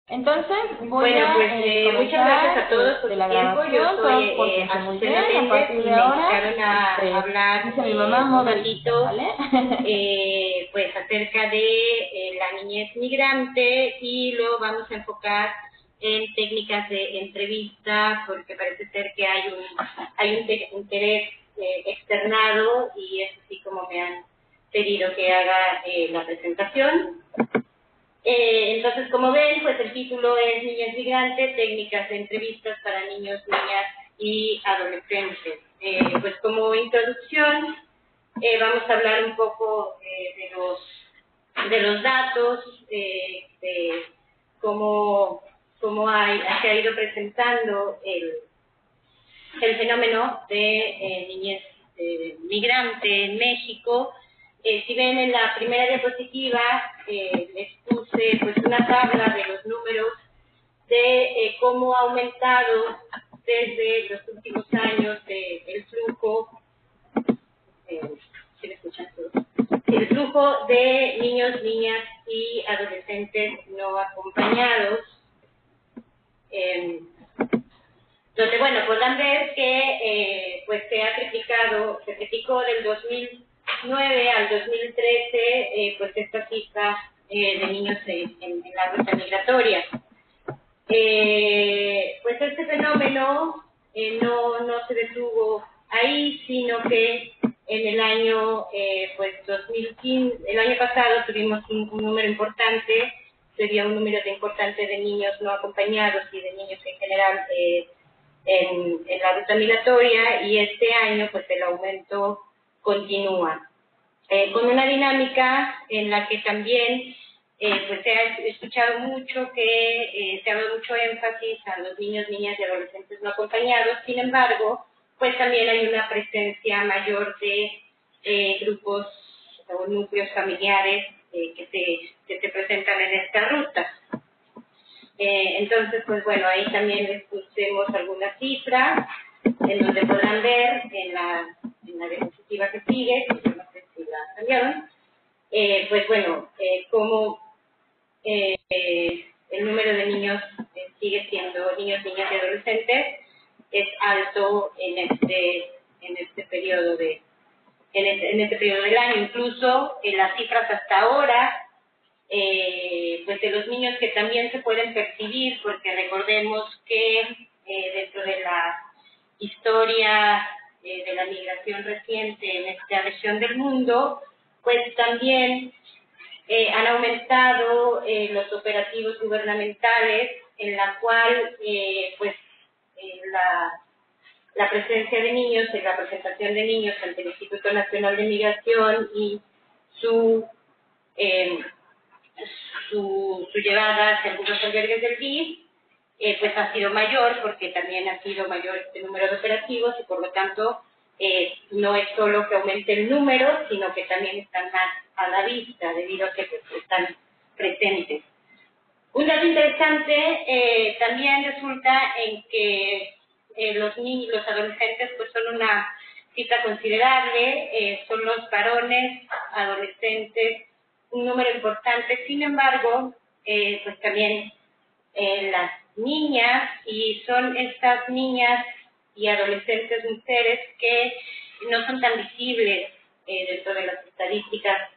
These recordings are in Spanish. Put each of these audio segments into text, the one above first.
Entonces, Bueno, pues muchas gracias a todos por su tiempo. Yo soy Azucena Méndez y me invitaron a hablar un ratito pues acerca de la niñez migrante, y lo vamos a enfocar en técnicas de entrevista, porque parece ser que hay un interés externado, y es así como me han pedido que haga la presentación. Entonces, como ven, pues el título es Niñez Migrante, técnicas de entrevistas para niños, niñas y adolescentes. Pues como introducción, vamos a hablar un poco de los datos, de cómo se ha ido presentando el fenómeno de niñez migrante en México. Si ven en la primera diapositiva, les puse pues una tabla de los números de cómo ha aumentado desde los últimos años el flujo, ¿sí me escuchan todos? El flujo de niños, niñas y adolescentes no acompañados. Donde, bueno, podrán ver que pues se triplicó del 2009 al 2013, pues esta cifra de niños en la ruta migratoria. Pues este fenómeno no se detuvo ahí, sino que en el año pues 2015, el año pasado tuvimos un número importante, sería un número importante de niños no acompañados y de niños en general en la ruta migratoria, y este año pues el aumento continúa. Con una dinámica en la que también pues se ha escuchado mucho que se ha dado mucho énfasis a los niños, niñas y adolescentes no acompañados. Sin embargo, pues también hay una presencia mayor de grupos o núcleos familiares que se presentan en esta ruta. Entonces, pues bueno, ahí también les pusimos algunas cifras en donde podrán ver en la diapositiva que sigue, que no sé si la cambiaron, pues bueno, cómo el número de niños sigue siendo niños, niñas y adolescentes es alto en este periodo en este periodo del año. Incluso en las cifras hasta ahora, pues de los niños que también se pueden percibir, porque recordemos que dentro de la historia de la migración reciente en esta región del mundo, pues también han aumentado los operativos gubernamentales, en la cual pues la presencia de niños, la presentación de niños ante el Instituto Nacional de Migración y su llevada hacia algunos albergues del DIF, pues ha sido mayor, porque también ha sido mayor este número de operativos, y por lo tanto no es solo que aumente el número, sino que también están más a la vista, debido a que pues, están presentes. Un dato interesante también resulta en que los adolescentes pues son una cifra considerable, son los varones, adolescentes, un número importante. Sin embargo, pues también las niñas, y son estas niñas y adolescentes mujeres que no son tan visibles dentro de las estadísticas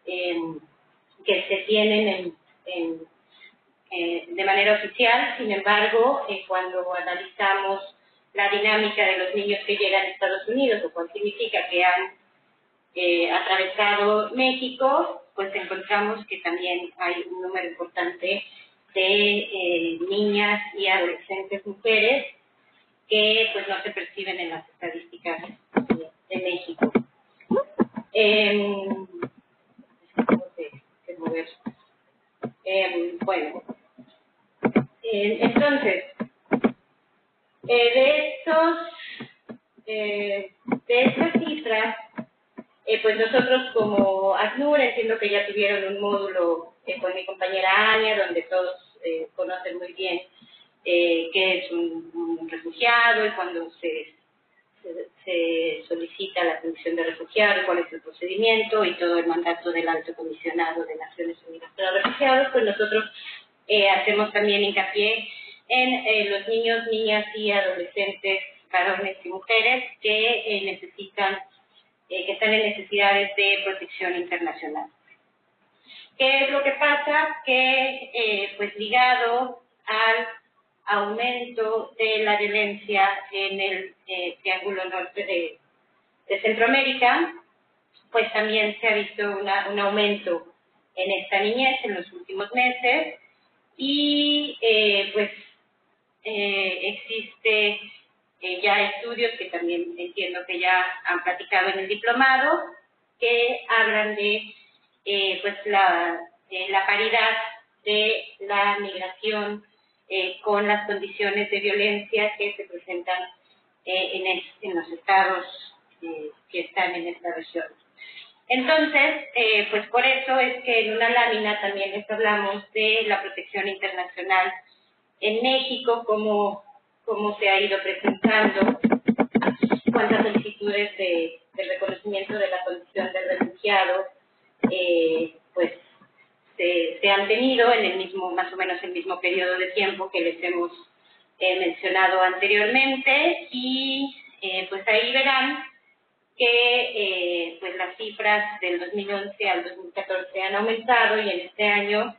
que se tienen de manera oficial. Sin embargo, cuando analizamos la dinámica de los niños que llegan a Estados Unidos, lo cual significa que han atravesado México, pues encontramos que también hay un número importante de niñas y adolescentes mujeres que pues no se perciben en las estadísticas de México. Bueno, entonces, de estas cifras, pues nosotros como ACNUR, entiendo que ya tuvieron un módulo con mi compañera Ania, donde todos conocen muy bien qué es un refugiado y cuando se solicita la condición de refugiado, cuál es el procedimiento y todo el mandato del Alto Comisionado de Naciones Unidas para los Refugiados. Pues nosotros hacemos también hincapié en los niños, niñas y adolescentes, varones y mujeres que necesitan, que están en necesidades de protección internacional. ¿Qué es lo que pasa? Que, pues ligado al aumento de la violencia en el Triángulo Norte de Centroamérica, pues también se ha visto un aumento en esta niñez en los últimos meses y pues existe ya estudios que también entiendo que ya han platicado en el diplomado que hablan de pues la paridad de la migración con las condiciones de violencia que se presentan en los estados que están en esta región. Entonces, pues por eso es que en una lámina también les hablamos de la protección internacional en México, cómo se ha ido presentando, cuántas solicitudes de reconocimiento de la condición de refugiado pues se han tenido en el mismo, más o menos el mismo periodo de tiempo que les hemos mencionado anteriormente, y pues ahí verán que pues las cifras del 2011 al 2014 han aumentado, y en este año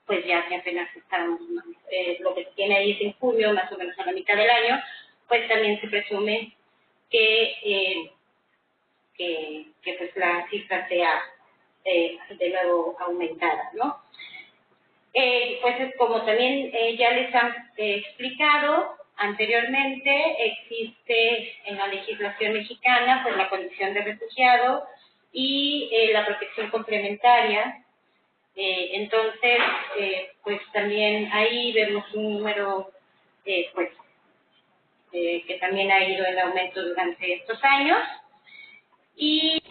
pues ya que apenas estamos, lo que se tiene ahí es en junio, más o menos a la mitad del año, pues también se presume que pues la cifra sea de nuevo aumentada, ¿no? Pues es como también ya les han explicado anteriormente, existe en la legislación mexicana pues la condición de refugiado y la protección complementaria. Entonces, pues también ahí vemos un número pues que también ha ido en aumento durante estos años. Y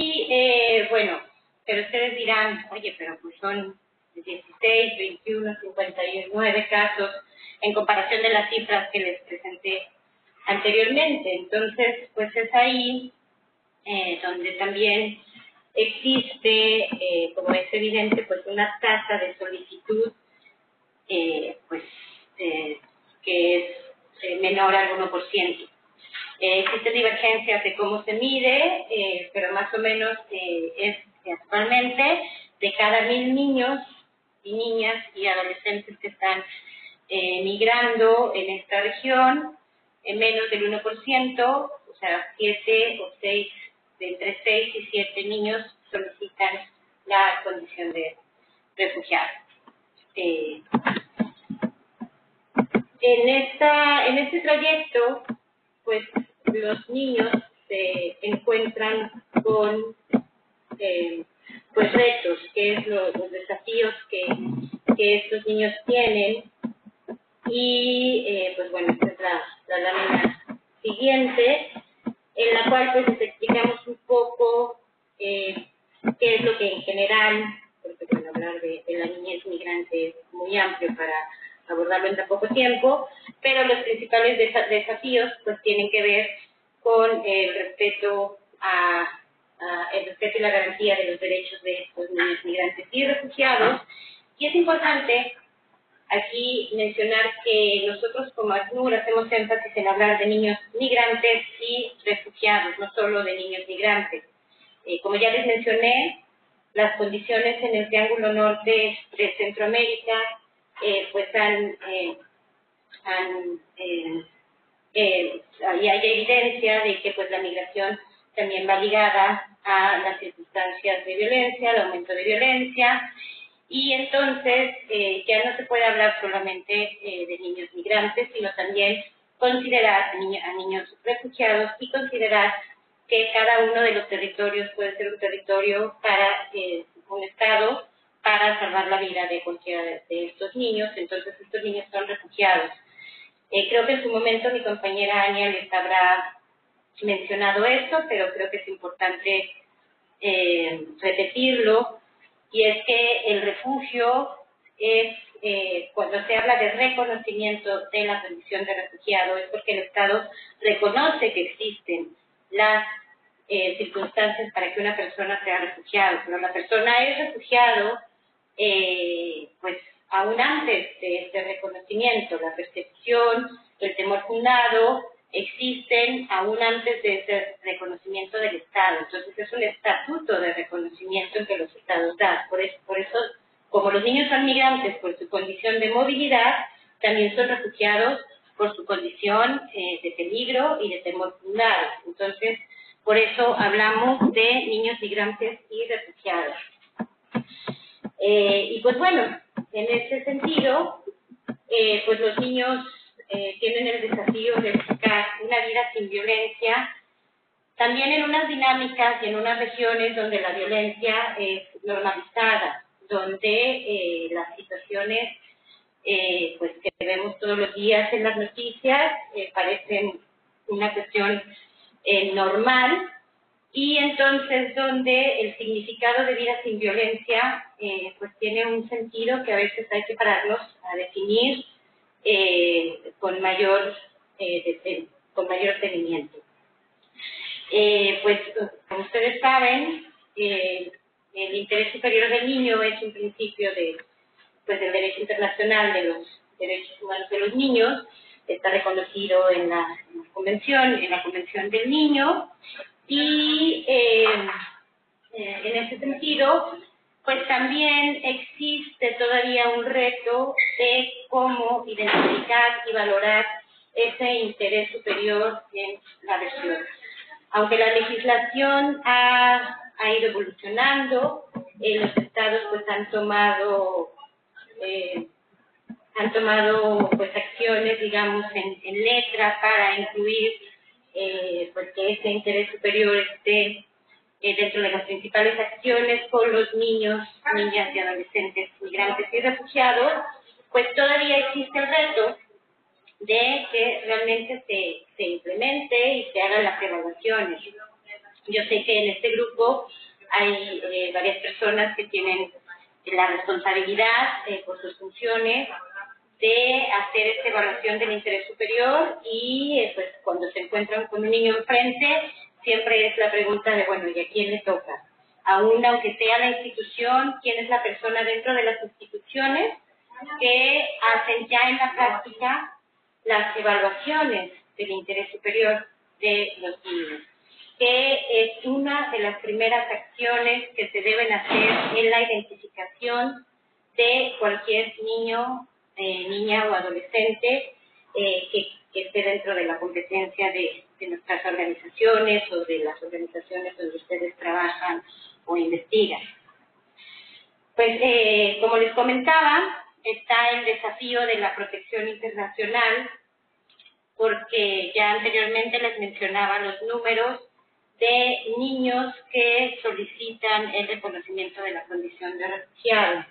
bueno, pero ustedes dirán, oye, pero pues son 16, 21, 59 casos en comparación de las cifras que les presenté anteriormente. Entonces, pues es ahí donde también existe, como es evidente, pues una tasa de solicitud pues que es menor al 1%. Existen divergencias de cómo se mide, pero más o menos es actualmente de cada 1,000 niños y niñas y adolescentes que están migrando en esta región, en menos del 1%, o sea, 7 o 6, de entre 6 y 7 niños solicitan la condición de refugiado. En este trayecto, pues los niños se encuentran con pues retos, que es los desafíos que estos niños tienen, y pues bueno, esta es la lámina siguiente, en la cual pues les explicamos un poco qué es lo que en general, porque bueno, hablar de la niñez migrante es muy amplio para abordarlo en tan poco tiempo, pero los principales desafíos pues tienen que ver con el respeto el respeto y la garantía de los derechos de estos niños migrantes y refugiados. Y es importante aquí mencionar que nosotros como ACNUR hacemos énfasis en hablar de niños migrantes y refugiados, no solo de niños migrantes. Como ya les mencioné, las condiciones en el Triángulo Norte de Centroamérica pues y hay evidencia de que pues la migración también va ligada a las circunstancias de violencia, al aumento de violencia, y entonces ya no se puede hablar solamente de niños migrantes, sino también considerar a niños refugiados y considerar que cada uno de los territorios puede ser un territorio para un Estado para salvar la vida de cualquiera de estos niños. Entonces estos niños son refugiados. Creo que en su momento mi compañera Ania les habrá mencionado esto, pero creo que es importante repetirlo, y es que el refugio es, cuando se habla de reconocimiento de la condición de refugiado, es porque el Estado reconoce que existen las circunstancias para que una persona sea refugiado. Cuando la persona es refugiado, pues aún antes de este reconocimiento, la percepción, el temor fundado, existen aún antes de ese reconocimiento del Estado. Entonces es un estatuto de reconocimiento que los Estados dan. Por eso, como los niños son migrantes por su condición de movilidad, también son refugiados por su condición de peligro y de temor fundado. Entonces, por eso hablamos de niños migrantes y refugiados. Y pues bueno, en ese sentido, pues los niños tienen el desafío de buscar una vida sin violencia, también en unas dinámicas y en unas regiones donde la violencia es normalizada, donde las situaciones pues que vemos todos los días en las noticias parecen una cuestión normal, y entonces donde el significado de vida sin violencia pues tiene un sentido que a veces hay que pararnos a definir con mayor detenimiento. Pues como ustedes saben, el interés superior del niño es un principio del derecho internacional de los derechos humanos de los niños, está reconocido en la convención del niño, y en ese sentido pues también existe todavía un reto de cómo identificar y valorar ese interés superior en la versión. Aunque la legislación ha ido evolucionando, los estados pues han tomado pues acciones, digamos, en letra para incluir pues que ese interés superior esté dentro de las principales acciones con los niños, niñas y adolescentes migrantes y refugiados. Pues todavía existe el reto de que realmente se implemente y se hagan las evaluaciones. Yo sé que en este grupo hay varias personas que tienen la responsabilidad por sus funciones de hacer esta evaluación del interés superior, y pues cuando se encuentran con un niño enfrente, siempre es la pregunta de, bueno, ¿y a quién le toca? Aún aunque sea la institución, ¿quién es la persona dentro de las instituciones que hacen ya en la práctica las evaluaciones del interés superior de los niños? Que es una de las primeras acciones que se deben hacer en la identificación de cualquier niño, niña o adolescente que esté dentro de la competencia de nuestras organizaciones o de las organizaciones donde ustedes trabajan o investigan. Pues, como les comentaba, está el desafío de la protección internacional, porque ya anteriormente les mencionaba los números de niños que solicitan el reconocimiento de la condición de refugiado.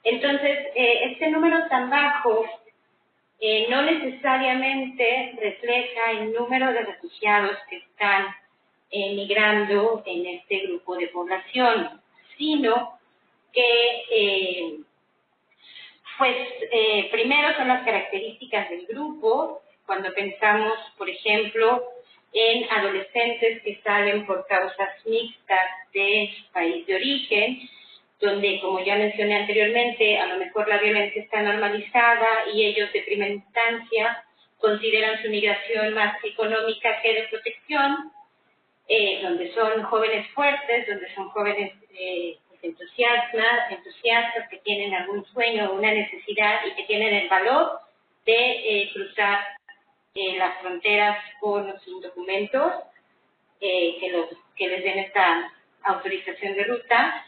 Entonces, este número tan bajo no necesariamente refleja el número de refugiados que están migrando en este grupo de población, sino que, primero son las características del grupo. Cuando pensamos, por ejemplo, en adolescentes que salen por causas mixtas de su país de origen, donde, como ya mencioné anteriormente, a lo mejor la violencia está normalizada y ellos de primera instancia consideran su migración más económica que de protección, donde son jóvenes fuertes, donde son jóvenes entusiastas, que tienen algún sueño o una necesidad y que tienen el valor de cruzar las fronteras con o sin documentos que les den esta autorización de ruta.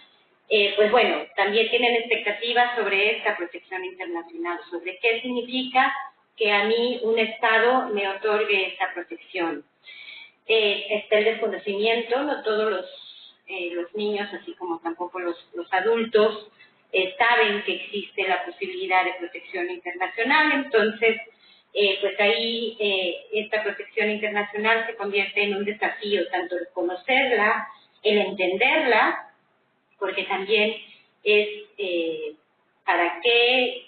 Pues bueno, también tienen expectativas sobre esta protección internacional, sobre qué significa que a mí un Estado me otorgue esta protección. Está el desconocimiento, no todos los niños, así como tampoco los adultos, saben que existe la posibilidad de protección internacional. Entonces, pues ahí esta protección internacional se convierte en un desafío, tanto el conocerla, el entenderla, porque también es ¿para qué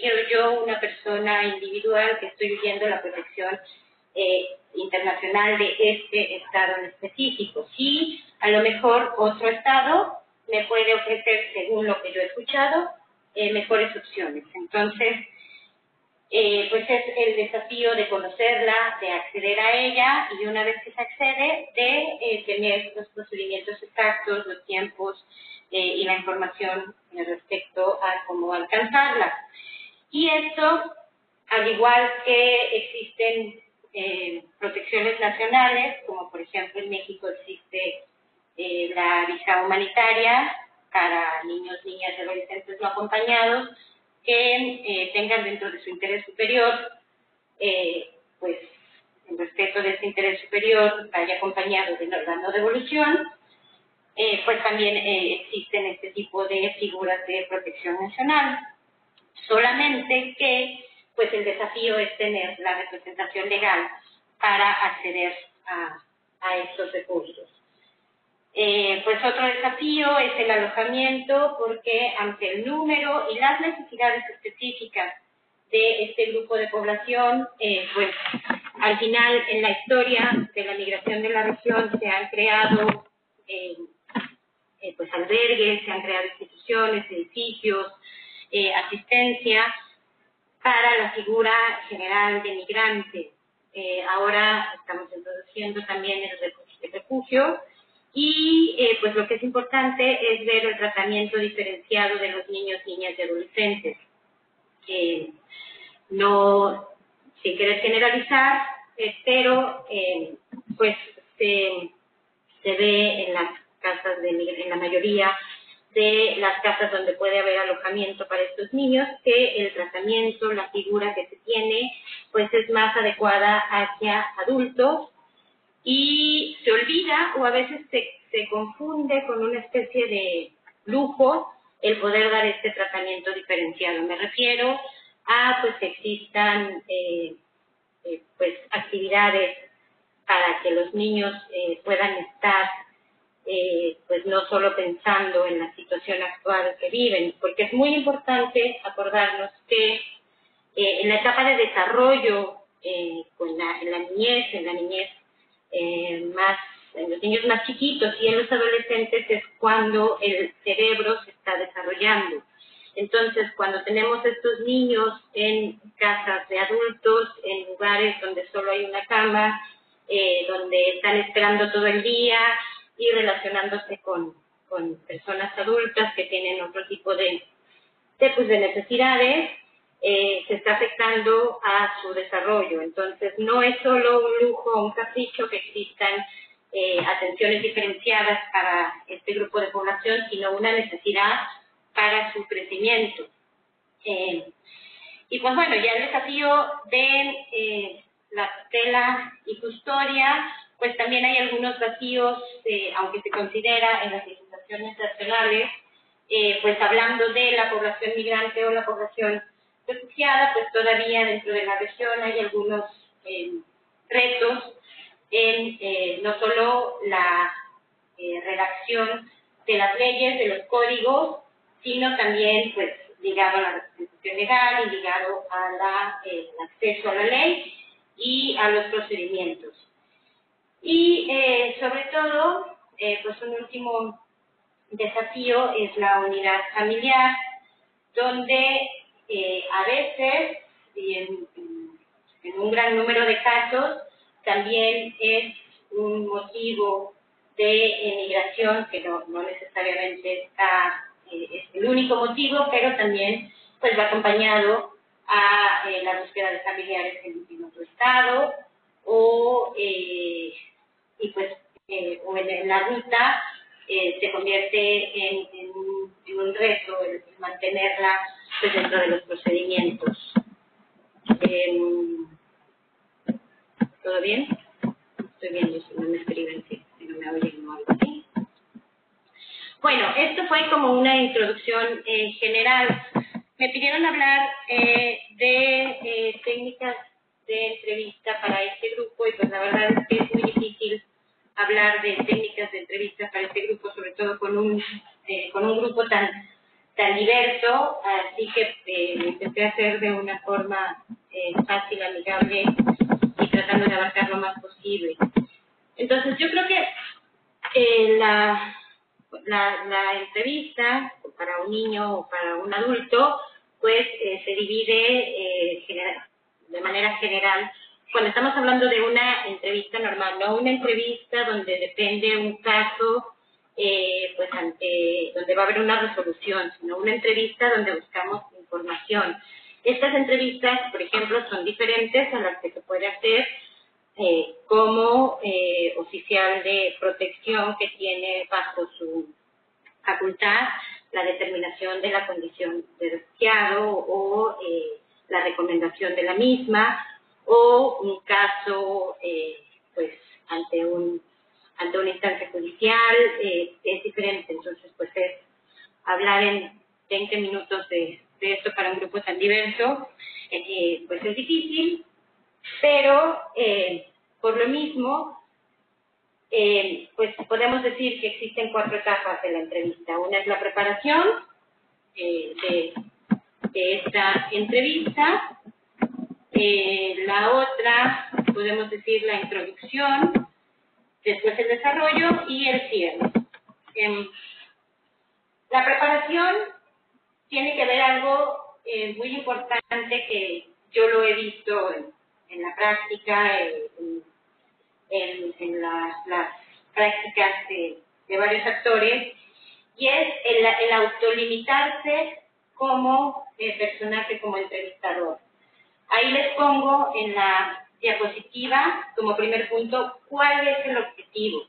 quiero yo, una persona individual, que estoy viviendo la protección internacional de este Estado en específico? Sí, a lo mejor otro Estado me puede ofrecer, según lo que yo he escuchado, mejores opciones. Entonces, pues es el desafío de conocerla, de acceder a ella, y una vez que se accede, de tener los procedimientos exactos, los tiempos y la información respecto a cómo alcanzarla. Y esto, al igual que existen protecciones nacionales, como por ejemplo en México existe la visa humanitaria para niños, niñas y adolescentes no acompañados, que tengan dentro de su interés superior, pues el respeto de ese interés superior vaya acompañado de la no devolución, pues también existen este tipo de figuras de protección nacional. Solamente que pues el desafío es tener la representación legal para acceder a estos recursos. Pues otro desafío es el alojamiento, porque ante el número y las necesidades específicas de este grupo de población, pues al final en la historia de la migración de la región se han creado pues albergues, se han creado instituciones, edificios, asistencia para la figura general de migrante. Ahora estamos introduciendo también el refugio, y pues lo que es importante es ver el tratamiento diferenciado de los niños, niñas y adolescentes. No, sin querer generalizar, pero pues se ve en las casas, en la mayoría de las casas donde puede haber alojamiento para estos niños, que el tratamiento, la figura que se tiene, pues es más adecuada hacia adultos, y se olvida o a veces se confunde con una especie de lujo el poder dar este tratamiento diferenciado. Me refiero a pues que existan pues actividades para que los niños puedan estar pues no solo pensando en la situación actual que viven, porque es muy importante acordarnos que en la etapa de desarrollo, en la niñez más, en los niños más chiquitos y en los adolescentes, es cuando el cerebro se está desarrollando. Entonces, cuando tenemos estos niños en casas de adultos, en lugares donde solo hay una cama, donde están esperando todo el día y relacionándose con personas adultas que tienen otro tipo de necesidades, se está afectando a su desarrollo. Entonces, no es solo un lujo o un capricho que existan atenciones diferenciadas para este grupo de población, sino una necesidad para su crecimiento. Y pues bueno, ya el desafío de la tutela y custodia, pues también hay algunos vacíos, aunque se considera en las legislaciones nacionales, pues hablando de la población migrante o la población refugiada, pues todavía dentro de la región hay algunos retos en no solo la redacción de las leyes, de los códigos, sino también pues ligado a la representación legal y ligado a el acceso a la ley y a los procedimientos. Y sobre todo, pues un último desafío es la unidad familiar, donde a veces, y en un gran número de casos, también es un motivo de emigración, que no necesariamente es el único motivo, pero también pues va acompañado a la búsqueda de familiares en otro estado, o o en la ruta se convierte en un reto el mantenerla pues, dentro de los procedimientos. ¿Todo bien? Estoy viendo si no me escriben, si no me oyen o algo así. Bueno, esto fue como una introducción general. Me pidieron hablar de técnicas de entrevista para este grupo, y pues la verdad es que es muy difícil hablar de técnicas de entrevista para este grupo, sobre todo con un grupo tan diverso, así que lo intenté hacer de una forma fácil, amigable y tratando de abarcar lo más posible. Entonces yo creo que la entrevista para un niño o para un adulto, pues se divide de manera general. Cuando estamos hablando de una entrevista normal, no una entrevista donde depende un caso, pues donde va a haber una resolución, sino una entrevista donde buscamos información. Estas entrevistas, por ejemplo, son diferentes a las que se puede hacer como oficial de protección que tiene bajo su facultad la determinación de la condición de refugiado o la recomendación de la misma, o un caso pues ante una instancia judicial, es diferente. Entonces pues es hablar en 20 minutos de esto para un grupo tan diverso, pues es difícil, pero por lo mismo pues podemos decir que existen 4 etapas de la entrevista. Una es la preparación de esta entrevista. La otra, podemos decir, la introducción, después el desarrollo y el cierre. La preparación tiene que ver algo muy importante que yo lo he visto en la práctica, en las prácticas de varios actores, y es el autolimitarse como personaje, como entrevistador. Ahí les pongo en la diapositiva, como primer punto, cuál es el objetivo.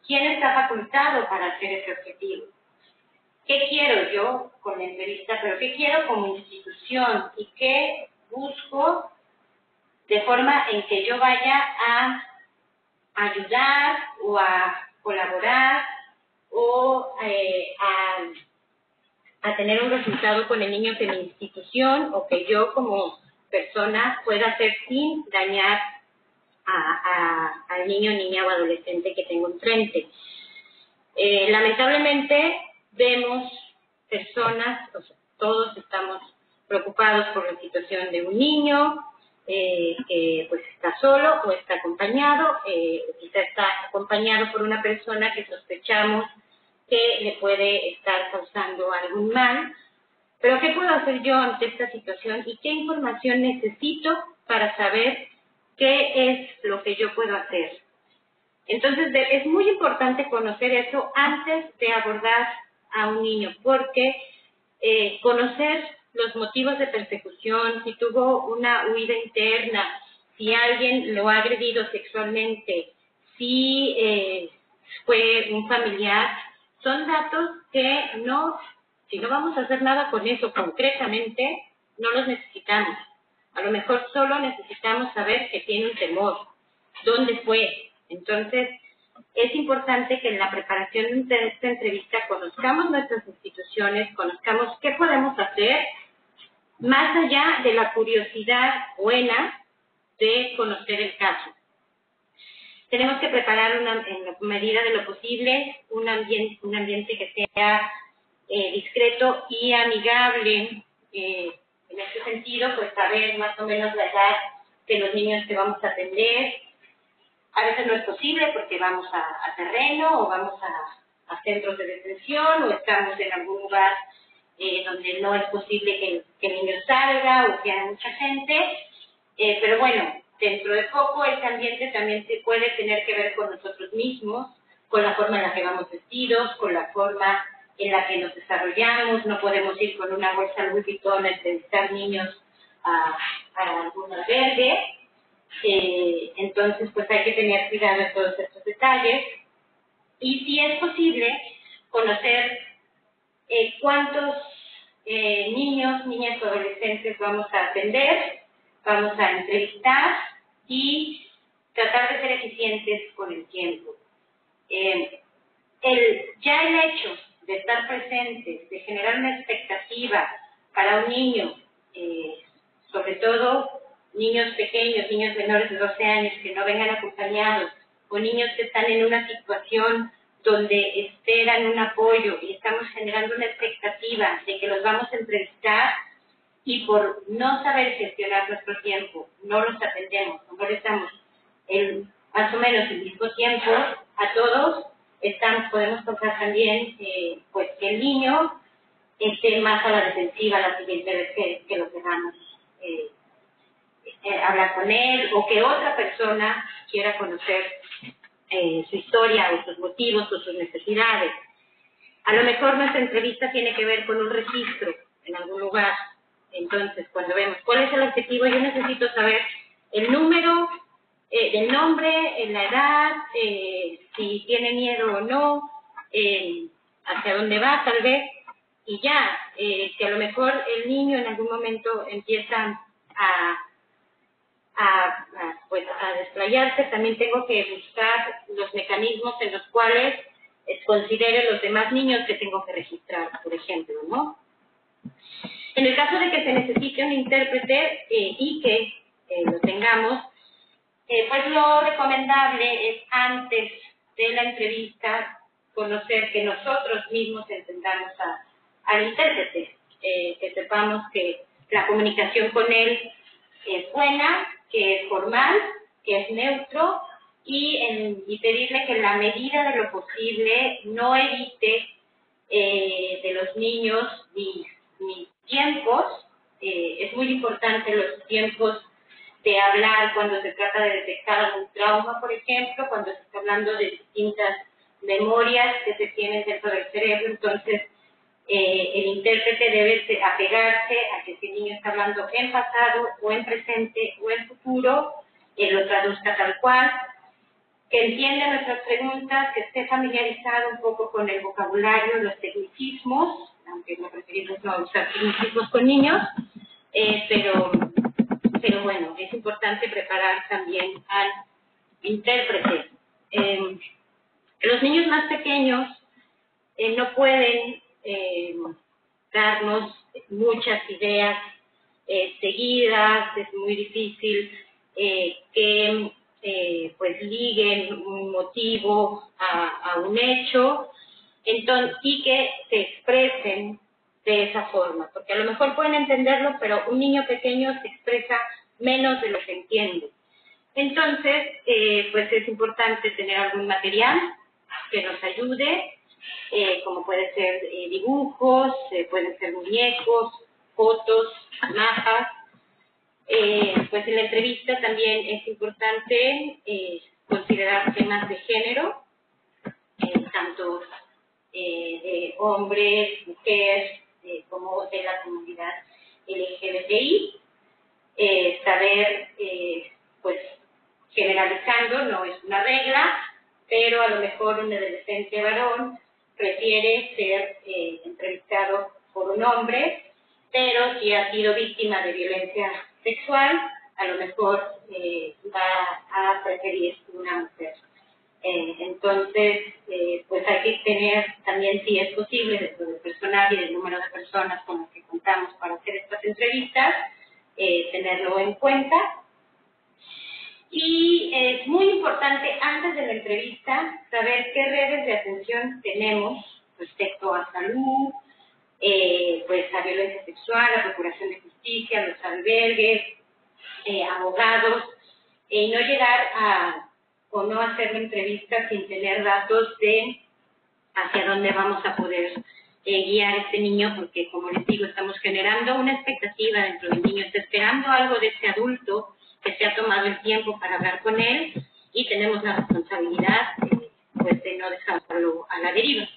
¿Quién está facultado para hacer ese objetivo? ¿Qué quiero yo con la entrevista? Pero ¿qué quiero como institución? ¿Y qué busco de forma en que yo vaya a ayudar o a colaborar o a tener un resultado con el niño de mi institución, o que yo como persona pueda hacer sin dañar al niño, niña o adolescente que tengo enfrente? Lamentablemente vemos personas, o sea, todos estamos preocupados por la situación de un niño que pues está solo o está acompañado, quizá está acompañado por una persona que sospechamos que le puede estar causando algún mal. Pero ¿qué puedo hacer yo ante esta situación y qué información necesito para saber qué es lo que yo puedo hacer? Entonces es muy importante conocer eso antes de abordar a un niño, porque conocer los motivos de persecución, si tuvo una huida interna, si alguien lo ha agredido sexualmente, si fue un familiar, son datos que si no vamos a hacer nada con eso concretamente, no los necesitamos. A lo mejor solo necesitamos saber que tiene un temor, dónde fue. Entonces, es importante que en la preparación de esta entrevista conozcamos nuestras instituciones, conozcamos qué podemos hacer, más allá de la curiosidad buena de conocer el caso. Tenemos que preparar, en la medida de lo posible, un ambiente que sea discreto y amigable. En ese sentido, pues saber más o menos la edad de los niños que vamos a atender. A veces no es posible porque vamos a terreno o vamos a centros de detención o estamos en algún lugar donde no es posible que el niño salga o que haya mucha gente. Pero bueno, dentro de poco este ambiente también se puede tener que ver con nosotros mismos, con la forma en la que vamos vestidos, con la forma en la que nos desarrollamos. No podemos ir con una bolsa Louis Vuitton a entrevistar niños a algún albergue. Entonces pues hay que tener cuidado en todos estos detalles y si es posible conocer cuántos niños, niñas o adolescentes vamos a atender, vamos a entrevistar y tratar de ser eficientes con el tiempo. Ya el hecho de estar presentes, de generar una expectativa para un niño, sobre todo niños pequeños, niños menores de 12 años que no vengan acompañados, o niños que están en una situación donde esperan un apoyo y estamos generando una expectativa de que los vamos a entrevistar y por no saber gestionar nuestro tiempo, no los atendemos, no les damos más o menos el mismo tiempo a todos, podemos tocar también pues que el niño esté más a la defensiva la siguiente vez que lo queramos hablar con él, o que otra persona quiera conocer su historia o sus motivos o sus necesidades. A lo mejor nuestra entrevista tiene que ver con un registro en algún lugar. Entonces, cuando vemos cuál es el objetivo, yo necesito saber el número del nombre, la edad, si tiene miedo o no, hacia dónde va tal vez, y ya, si a lo mejor el niño en algún momento empieza pues, a desplayarse, también tengo que buscar los mecanismos en los cuales considere los demás niños que tengo que registrar, por ejemplo, ¿no? En el caso de que se necesite un intérprete y que lo tengamos, pues lo recomendable es antes de la entrevista conocer que nosotros mismos entendamos al intérprete, que sepamos que la comunicación con él es buena, que es formal, que es neutro, y pedirle que en la medida de lo posible no evite de los niños mis tiempos. Es muy importante los tiempos de hablar cuando se trata de detectar algún trauma, por ejemplo, cuando se está hablando de distintas memorias que se tienen dentro del cerebro. Entonces, el intérprete debe apegarse a que si el niño está hablando en pasado o en presente o en futuro, lo traduzca tal cual, que entienda nuestras preguntas, que esté familiarizado un poco con el vocabulario, los tecnicismos, aunque no preferimos no usar tecnicismos con niños, pero bueno, es importante preparar también al intérprete. Los niños más pequeños no pueden darnos muchas ideas seguidas, es muy difícil que pues liguen un motivo a un hecho, entonces, y que se expresen de esa forma, porque a lo mejor pueden entenderlo, pero un niño pequeño se expresa menos de lo que entiende. Entonces, pues es importante tener algún material que nos ayude, como puede ser dibujos, pueden ser muñecos, fotos, mapas. Pues en la entrevista también es importante considerar temas de género, tanto de hombres, mujeres, como de la comunidad LGBTI. Saber, pues generalizando, no es una regla, pero a lo mejor un adolescente varón prefiere ser entrevistado por un hombre, pero si ha sido víctima de violencia sexual, a lo mejor va a preferir una mujer. Entonces, pues hay que tener también, si es posible, dentro del personal y del número de personas con las que contamos para hacer estas entrevistas, tenerlo en cuenta. Y es muy importante, antes de la entrevista, saber qué redes de atención tenemos respecto a salud, pues a violencia sexual, a procuración de justicia, los albergues, abogados, y no llegar o no hacer la entrevista sin tener datos de hacia dónde vamos a poder guiar a este niño, porque como les digo, estamos generando una expectativa dentro del niño, está esperando algo de este adulto que se ha tomado el tiempo para hablar con él, y tenemos la responsabilidad pues de no dejarlo a la deriva.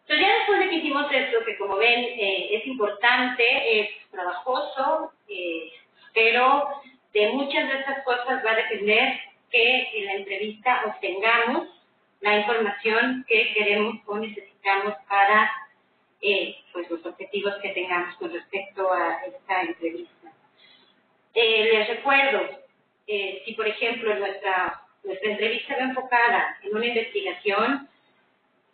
Entonces ya después de que hicimos esto, que como ven es importante, es trabajoso, pero de muchas de estas cosas va a depender que en la entrevista obtengamos la información que queremos o necesitamos para pues los objetivos que tengamos con respecto a esta entrevista. Les recuerdo, si por ejemplo nuestra entrevista va enfocada en una investigación,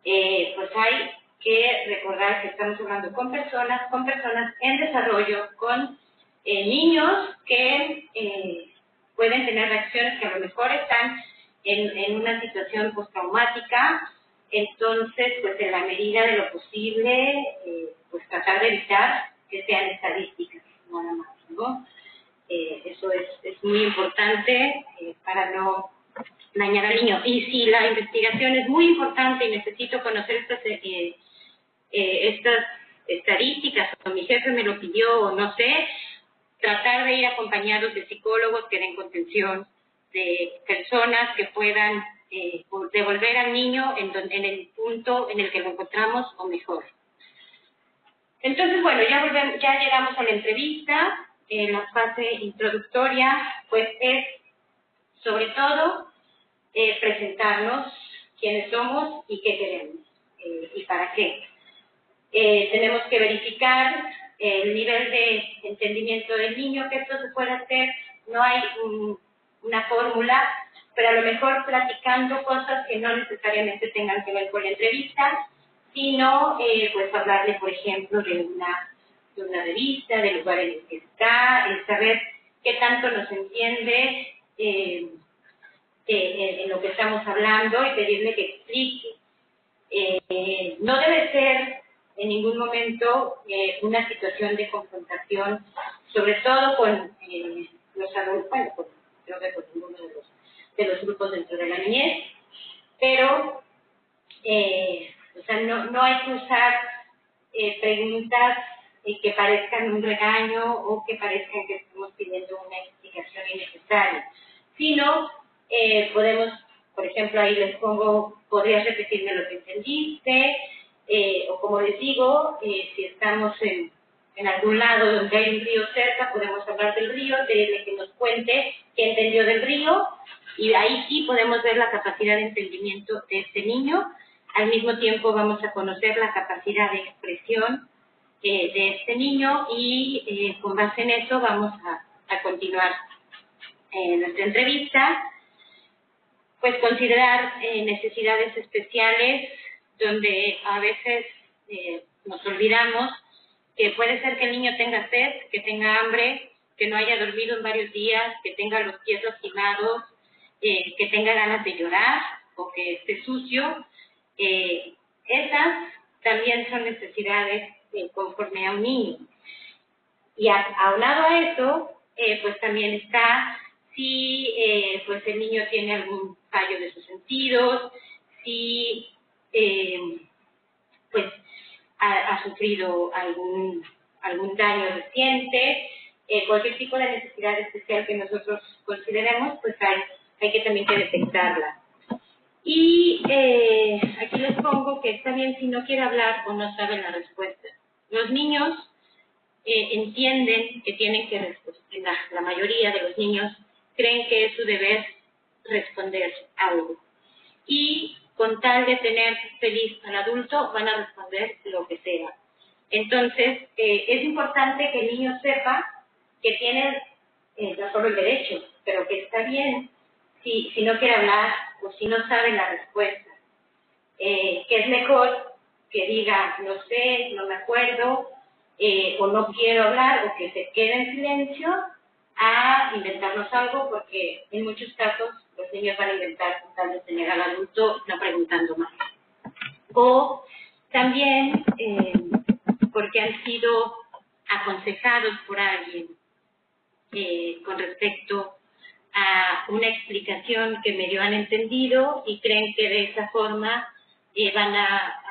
pues hay que recordar que estamos hablando con personas en desarrollo, con niños que pueden tener reacciones que a lo mejor están en una situación postraumática. Entonces, pues en la medida de lo posible, pues tratar de evitar que sean estadísticas, nada más, ¿no? Eso es muy importante para no dañar al niño. Y si la investigación es muy importante y necesito conocer estas estadísticas, o mi jefe me lo pidió, o no sé, tratar de ir acompañados de psicólogos que den contención, de personas que puedan devolver al niño en el punto en el que lo encontramos o mejor. Entonces, bueno, ya llegamos a la entrevista. La fase introductoria, pues es sobre todo presentarnos quiénes somos y qué queremos y para qué. Tenemos que verificar el nivel de entendimiento del niño, que esto se puede hacer, no hay una fórmula, pero a lo mejor platicando cosas que no necesariamente tengan que ver con la entrevista, sino pues hablarle, por ejemplo, de una revista, del lugar en el que está, el saber qué tanto nos entiende en lo que estamos hablando y pedirle que explique. No debe ser en ningún momento una situación de confrontación, sobre todo con los adultos, bueno, creo que con ninguno de los grupos dentro de la niñez, pero o sea, no hay que usar preguntas que parezcan un regaño o que parezcan que estamos pidiendo una explicación innecesaria, sino podemos, por ejemplo, ahí les pongo, podrías repetirme lo que entendiste, o como les digo, si estamos en algún lado donde hay un río cerca, podemos hablar del río, de que nos cuente qué entendió del río, y ahí sí podemos ver la capacidad de entendimiento de este niño. Al mismo tiempo vamos a conocer la capacidad de expresión de este niño y con base en eso vamos a continuar nuestra entrevista. Pues considerar necesidades especiales donde a veces nos olvidamos que puede ser que el niño tenga sed, que tenga hambre, que no haya dormido en varios días, que tenga los pies lastimados, que tenga ganas de llorar o que esté sucio. Esas también son necesidades conforme a un niño. Y aunado a eso, pues también está si pues el niño tiene algún fallo de sus sentidos, si pues ha sufrido algún daño reciente, cualquier tipo de necesidad especial que nosotros consideremos, pues hay que también que detectarla. Y aquí les pongo que está bien si no quiere hablar o no sabe la respuesta. Los niños entienden que tienen que responder, la mayoría de los niños creen que es su deber responder algo. Y con tal de tener feliz al adulto, van a responder lo que sea. Entonces, es importante que el niño sepa que tiene no solo el derecho, pero que está bien si no quiere hablar o si no sabe la respuesta. Que es mejor que diga, no sé, no me acuerdo, o no quiero hablar, o que se quede en silencio, a inventarnos algo, porque en muchos casos los niños van a inventar con tal de tener al adulto no preguntando más. O también porque han sido aconsejados por alguien con respecto a una explicación que medio han entendido y creen que de esa forma van a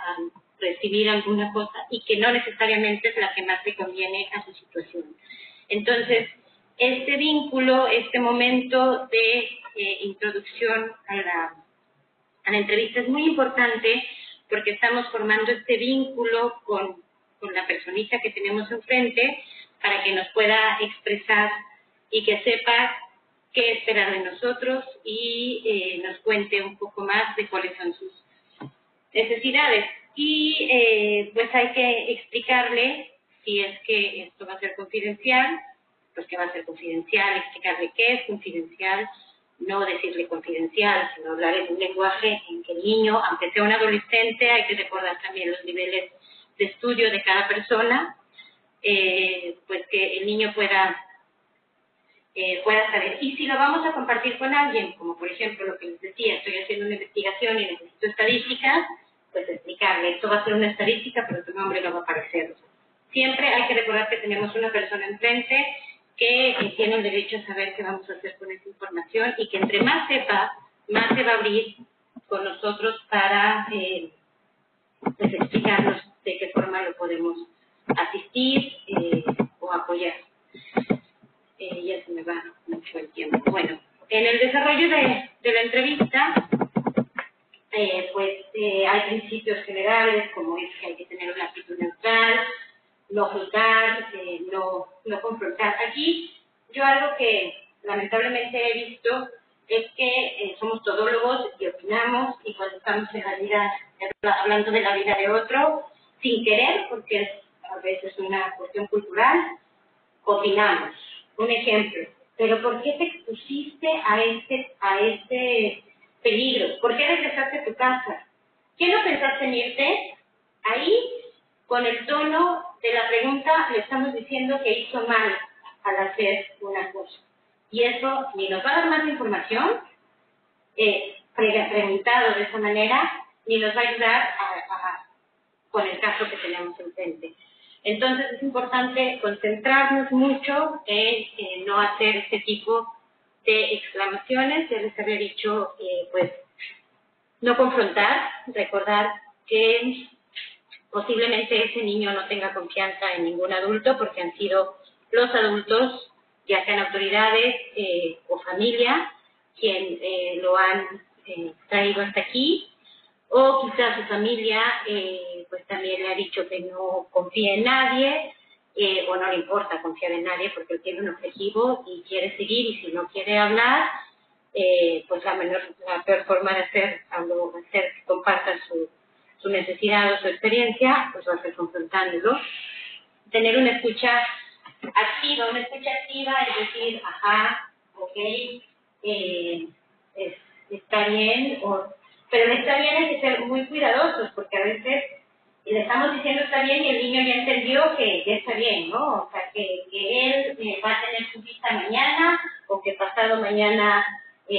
recibir alguna cosa y que no necesariamente es la que más le conviene a su situación. Entonces, este vínculo, este momento de introducción a la entrevista es muy importante porque estamos formando este vínculo con la personita que tenemos enfrente para que nos pueda expresar y que sepa qué esperar de nosotros y nos cuente un poco más de cuáles son sus necesidades. Y pues hay que explicarle, si es que esto va a ser confidencial, pues que va a ser confidencial, explicarle qué es confidencial, no decirle confidencial, sino hablar en un lenguaje en que el niño, aunque sea un adolescente, hay que recordar también los niveles de estudio de cada persona, pues que el niño pueda saber. Y si lo vamos a compartir con alguien, como por ejemplo lo que les decía, estoy haciendo una investigación y necesito estadísticas, pues explicarle, esto va a ser una estadística, pero tu nombre no va a aparecer. Siempre hay que recordar que tenemos una persona enfrente que tiene el derecho a saber qué vamos a hacer con esa información y que entre más sepa, más se va a abrir con nosotros para pues explicarnos de qué forma lo podemos asistir o apoyar. Ya se me va mucho el tiempo. Bueno, en el desarrollo de la entrevista, hay principios generales, como es que hay que tener una actitud neutral, no juzgar, no confrontar. Aquí, yo algo que lamentablemente he visto es que somos todólogos y opinamos, y cuando estamos en la vida, hablando de la vida de otro, sin querer, porque es a veces una cuestión cultural, opinamos. Un ejemplo, pero ¿por qué te expusiste a este peligro? ¿Por qué regresaste a tu casa? ¿Qué no pensaste en irte? Ahí, con el tono de la pregunta, le estamos diciendo que hizo mal al hacer una cosa. Y eso ni nos va a dar más información, preguntado de esa manera, ni nos va a ayudar con el caso que tenemos enfrente. Entonces es importante concentrarnos mucho en no hacer este tipo de exclamaciones. Ya les había dicho, pues, no confrontar, recordar que posiblemente ese niño no tenga confianza en ningún adulto porque han sido los adultos, ya sean autoridades o familia, quien lo han traído hasta aquí, o quizás su familia pues también le ha dicho que no confía en nadie, o no le importa confiar en nadie porque él tiene un objetivo y quiere seguir, y si no quiere hablar, pues la peor forma de hacer que compartan su necesidad o su experiencia, pues va a ser confrontándolo. Tener una escucha activa es decir, ajá, ok, está bien, pero está bien, hay que ser muy cuidadosos, porque a veces le estamos diciendo está bien y el niño ya entendió que ya está bien, ¿no? O sea, que él va a tener su cita mañana, o que pasado mañana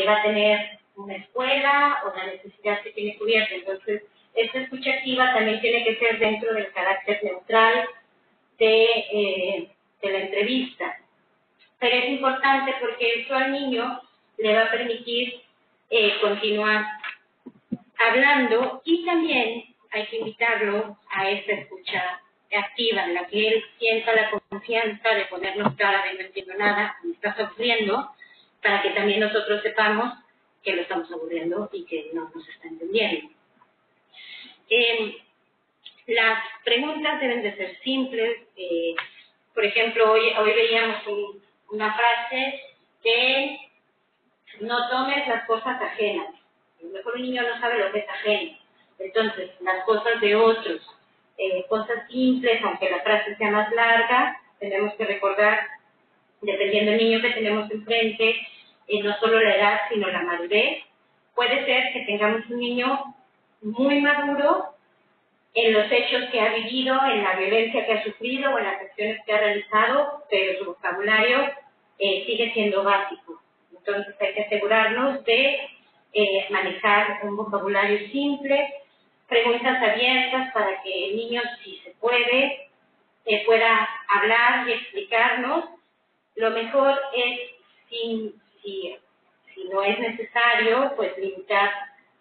va a tener una escuela, o la necesidad que tiene cubierta. Entonces, esta escucha activa también tiene que ser dentro del carácter neutral de la entrevista. Pero es importante porque eso al niño le va a permitir continuar hablando, y también hay que invitarlo a esta escucha activa en la que él sienta la confianza de ponernos cara de no entiendo nada, me estás aburriendo, para que también nosotros sepamos que lo estamos aburriendo y que no nos está entendiendo. Las preguntas deben de ser simples. Por ejemplo, hoy veíamos una frase que no tomes las cosas ajenas. A lo mejor un niño no sabe lo que es ajeno. Entonces, las cosas de otros, cosas simples, aunque la frase sea más larga, tenemos que recordar, dependiendo del niño que tenemos enfrente, no solo la edad, sino la madurez. Puede ser que tengamos un niño muy maduro en los hechos que ha vivido, en la violencia que ha sufrido o en las acciones que ha realizado, pero su vocabulario sigue siendo básico. Entonces hay que asegurarnos de manejar un vocabulario simple, preguntas abiertas para que el niño, si se puede, pueda hablar y explicarnos. Lo mejor es, si no es necesario, pues limitar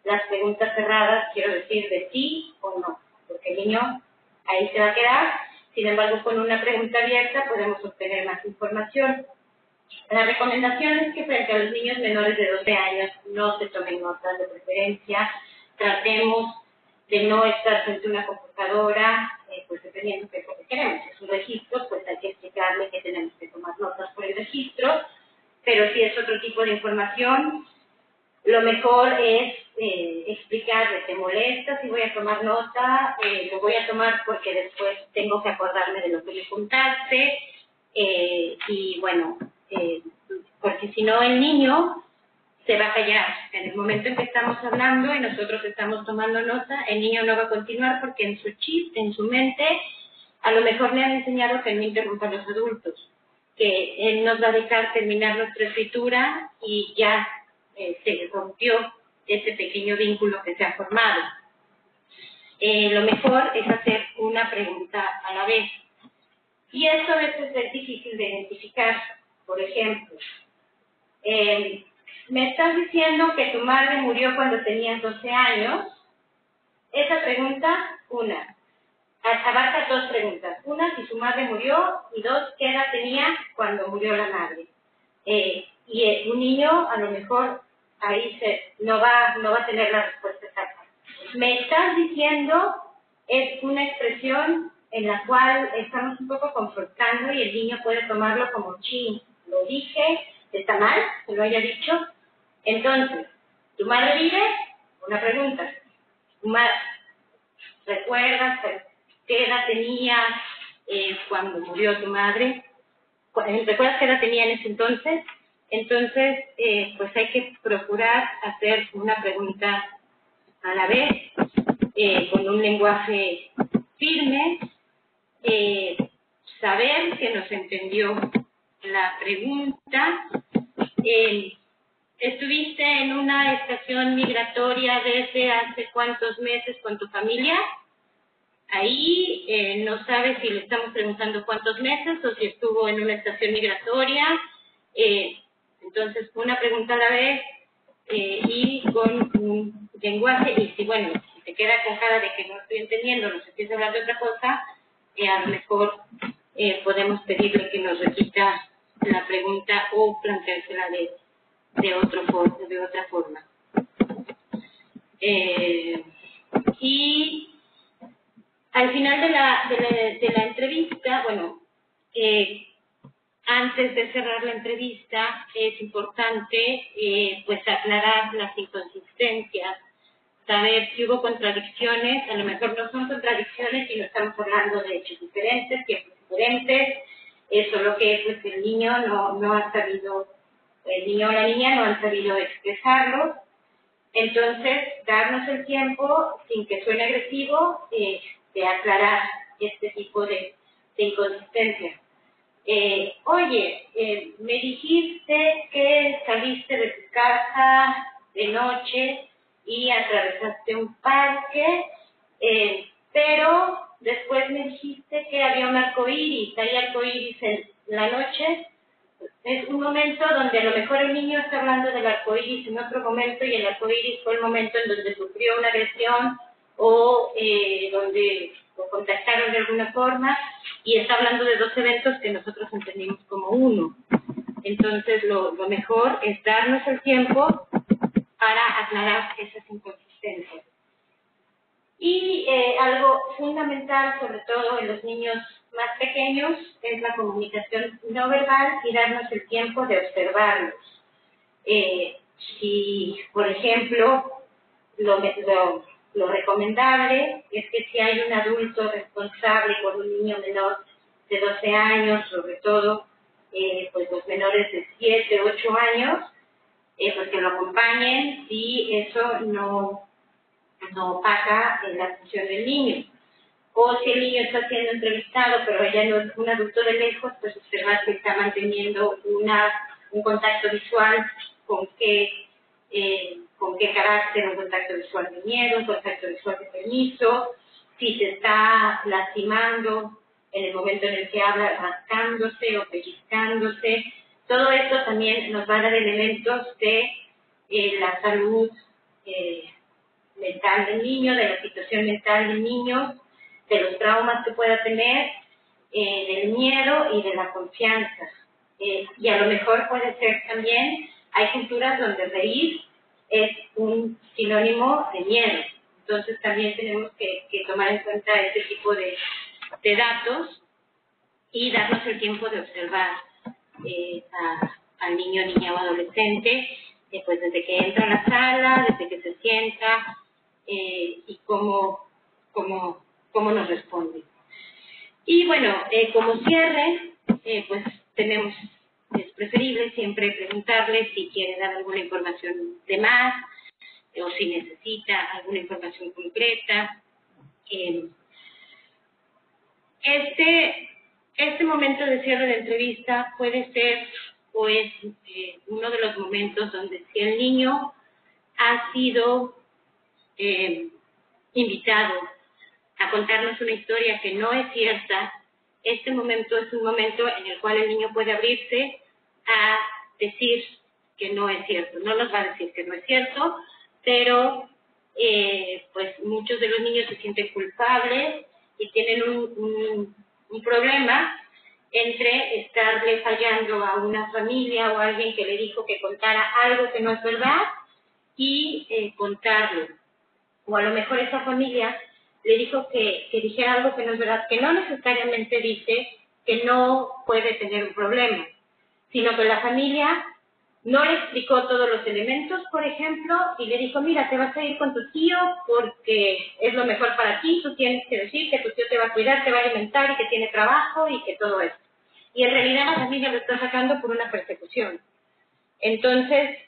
las preguntas cerradas, quiero decir, de sí o no, porque el niño ahí se va a quedar. Sin embargo, con una pregunta abierta podemos obtener más información. La recomendación es que frente a los niños menores de 12 años no se tomen notas, de preferencia. Tratemos de no estar frente a una computadora, pues dependiendo de lo que queremos. Si es un registro, pues hay que explicarle que tenemos que tomar notas por el registro, pero si es otro tipo de información, lo mejor es explicarle, ¿te molesta si voy a tomar nota? Lo voy a tomar porque después tengo que acordarme de lo que me contaste, y bueno, porque si no el niño se va a callar. En el momento en que estamos hablando y nosotros estamos tomando nota, el niño no va a continuar porque en su chip, en su mente, a lo mejor le han enseñado que no interrumpa a los adultos, que él nos va a dejar terminar nuestra escritura y ya se rompió ese pequeño vínculo que se ha formado. Lo mejor es hacer una pregunta a la vez. Y esto a veces es difícil de identificar. Por ejemplo, me estás diciendo que tu madre murió cuando tenías 12 años. Esa pregunta, abarca dos preguntas. Una, si su madre murió, y dos, ¿qué edad tenía cuando murió la madre? Un niño, a lo mejor, ahí no va a tener la respuesta exacta. Me estás diciendo, es una expresión en la cual estamos un poco confrontando y el niño puede tomarlo como chin. Lo dije, está mal, que lo haya dicho. Entonces, ¿tu madre vive? Una pregunta. ¿Recuerdas qué edad tenía cuando murió tu madre? ¿Recuerdas qué edad tenía en ese entonces? Entonces, pues hay que procurar hacer una pregunta a la vez, con un lenguaje firme, saber que nos entendió la pregunta. ¿Estuviste en una estación migratoria desde hace cuántos meses con tu familia? Ahí no sabes si le estamos preguntando cuántos meses o si estuvo en una estación migratoria. Entonces, una pregunta a la vez y con un lenguaje. Y si, bueno, si te queda con cara de que no estoy entendiendo, nos empieza a hablar de otra cosa, a lo mejor podemos pedirle que nos repita la pregunta o planteársela de otra forma. Y al final de la entrevista, bueno, antes de cerrar la entrevista es importante pues aclarar las inconsistencias, saber si hubo contradicciones. A lo mejor no son contradicciones y no estamos hablando de hechos diferentes, tiempos diferentes, solo que pues el niño no ha sabido, el niño o la niña no han sabido expresarlo. Entonces, darnos el tiempo, sin que suene agresivo, de aclarar este tipo de inconsistencias. Oye, me dijiste que saliste de tu casa de noche y atravesaste un parque, pero después me dijiste que había un arcoíris. ¿Hay arcoíris en la noche? Es un momento donde a lo mejor el niño está hablando del arcoíris en otro momento y el arcoíris fue el momento en donde sufrió una agresión o donde lo contactaron de alguna forma, y está hablando de dos eventos que nosotros entendimos como uno. Entonces, lo mejor es darnos el tiempo para aclarar esas inconsistencias. Y algo fundamental, sobre todo en los niños más pequeños, es la comunicación no verbal y darnos el tiempo de observarlos. Si, por ejemplo, lo recomendable es que si hay un adulto responsable por un niño menor de 12 años, sobre todo pues los menores de 7, 8 años, pues que lo acompañen si eso no pasa en la atención del niño. O si el niño está siendo entrevistado, pero ella no es un adulto de lejos, pues observar que está manteniendo un contacto visual con qué carácter, un contacto visual de miedo, un contacto visual de permiso, si se está lastimando en el momento en el que habla, rascándose o pellizcándose. Todo esto también nos va a dar elementos de la salud mental del niño, de la situación mental del niño, de los traumas que pueda tener, del miedo y de la confianza. Y a lo mejor puede ser también, hay culturas donde reír es un sinónimo de miedo. Entonces también tenemos que tomar en cuenta este tipo de datos y darnos el tiempo de observar al niño, niña o adolescente, pues desde que entra a la sala, desde que se sienta, y cómo nos responde. Y bueno, como cierre, pues es preferible siempre preguntarle si quiere dar alguna información de más o si necesita alguna información concreta. Este momento de cierre de entrevista puede ser o es uno de los momentos donde si el niño ha sido invitado a contarnos una historia que no es cierta, este momento es un momento en el cual el niño puede abrirse a decir que no es cierto, no nos va a decir que no es cierto, pero pues muchos de los niños se sienten culpables y tienen un problema entre estarle fallando a una familia o a alguien que le dijo que contara algo que no es verdad y contarlo. O a lo mejor esa familia le dijo que dijera algo que no es verdad, que no necesariamente dice que no puede tener un problema, sino que la familia no le explicó todos los elementos, por ejemplo, y le dijo, mira, te vas a ir con tu tío porque es lo mejor para ti, tú tienes que decir que tu tío te va a cuidar, te va a alimentar y que tiene trabajo y que todo eso. Y en realidad la familia lo está sacando por una persecución. Entonces,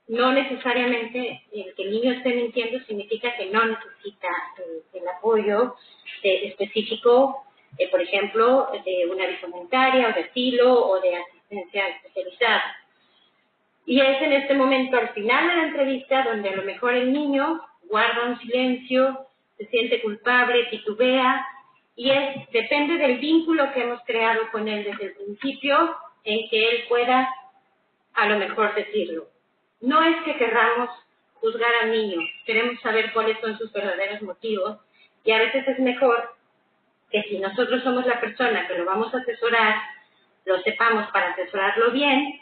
no necesariamente el que el niño esté mintiendo significa que no necesita el apoyo específico, por ejemplo, de una alimentaria o de asilo o de asistencia especializada. Y es en este momento, al final de la entrevista, donde a lo mejor el niño guarda un silencio, se siente culpable, titubea, y depende del vínculo que hemos creado con él desde el principio, en que él pueda a lo mejor decirlo. No es que querramos juzgar al niño, queremos saber cuáles son sus verdaderos motivos, y a veces es mejor que si nosotros somos la persona que lo vamos a asesorar, lo sepamos para asesorarlo bien,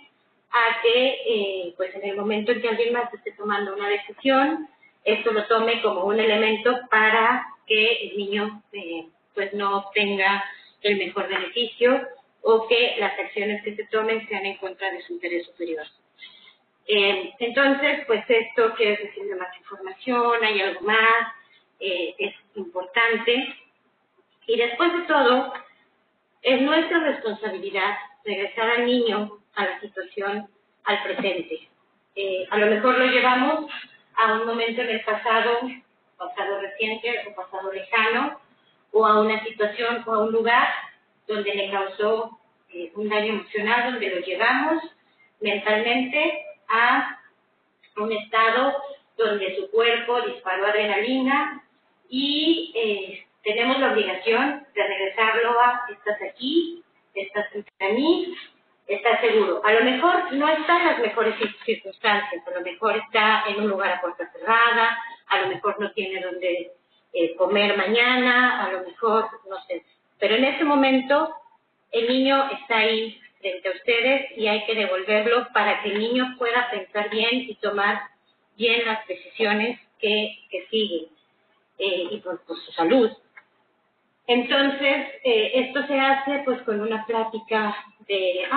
a que pues en el momento en que alguien más esté tomando una decisión, esto lo tome como un elemento para que el niño pues no obtenga el mejor beneficio o que las acciones que se tomen sean en contra de su interés superior. Entonces, pues esto quiere decir de más información, hay algo más, es importante. Y después de todo, es nuestra responsabilidad regresar al niño a la situación, al presente. A lo mejor lo llevamos a un momento en el pasado reciente o pasado lejano, o a una situación o a un lugar donde le causó un daño emocional, donde lo llevamos mentalmente a un estado donde su cuerpo disparó adrenalina y tenemos la obligación de regresarlo a estás aquí, estás frente a mí, estás seguro. A lo mejor no está en las mejores circunstancias, a lo mejor está en un lugar a puerta cerrada, a lo mejor no tiene donde comer mañana, a lo mejor, no sé. Pero en ese momento el niño está ahí frente a ustedes y hay que devolverlo para que el niño pueda pensar bien y tomar bien las decisiones que siguen y por su salud. Entonces, esto se hace pues con una plática de,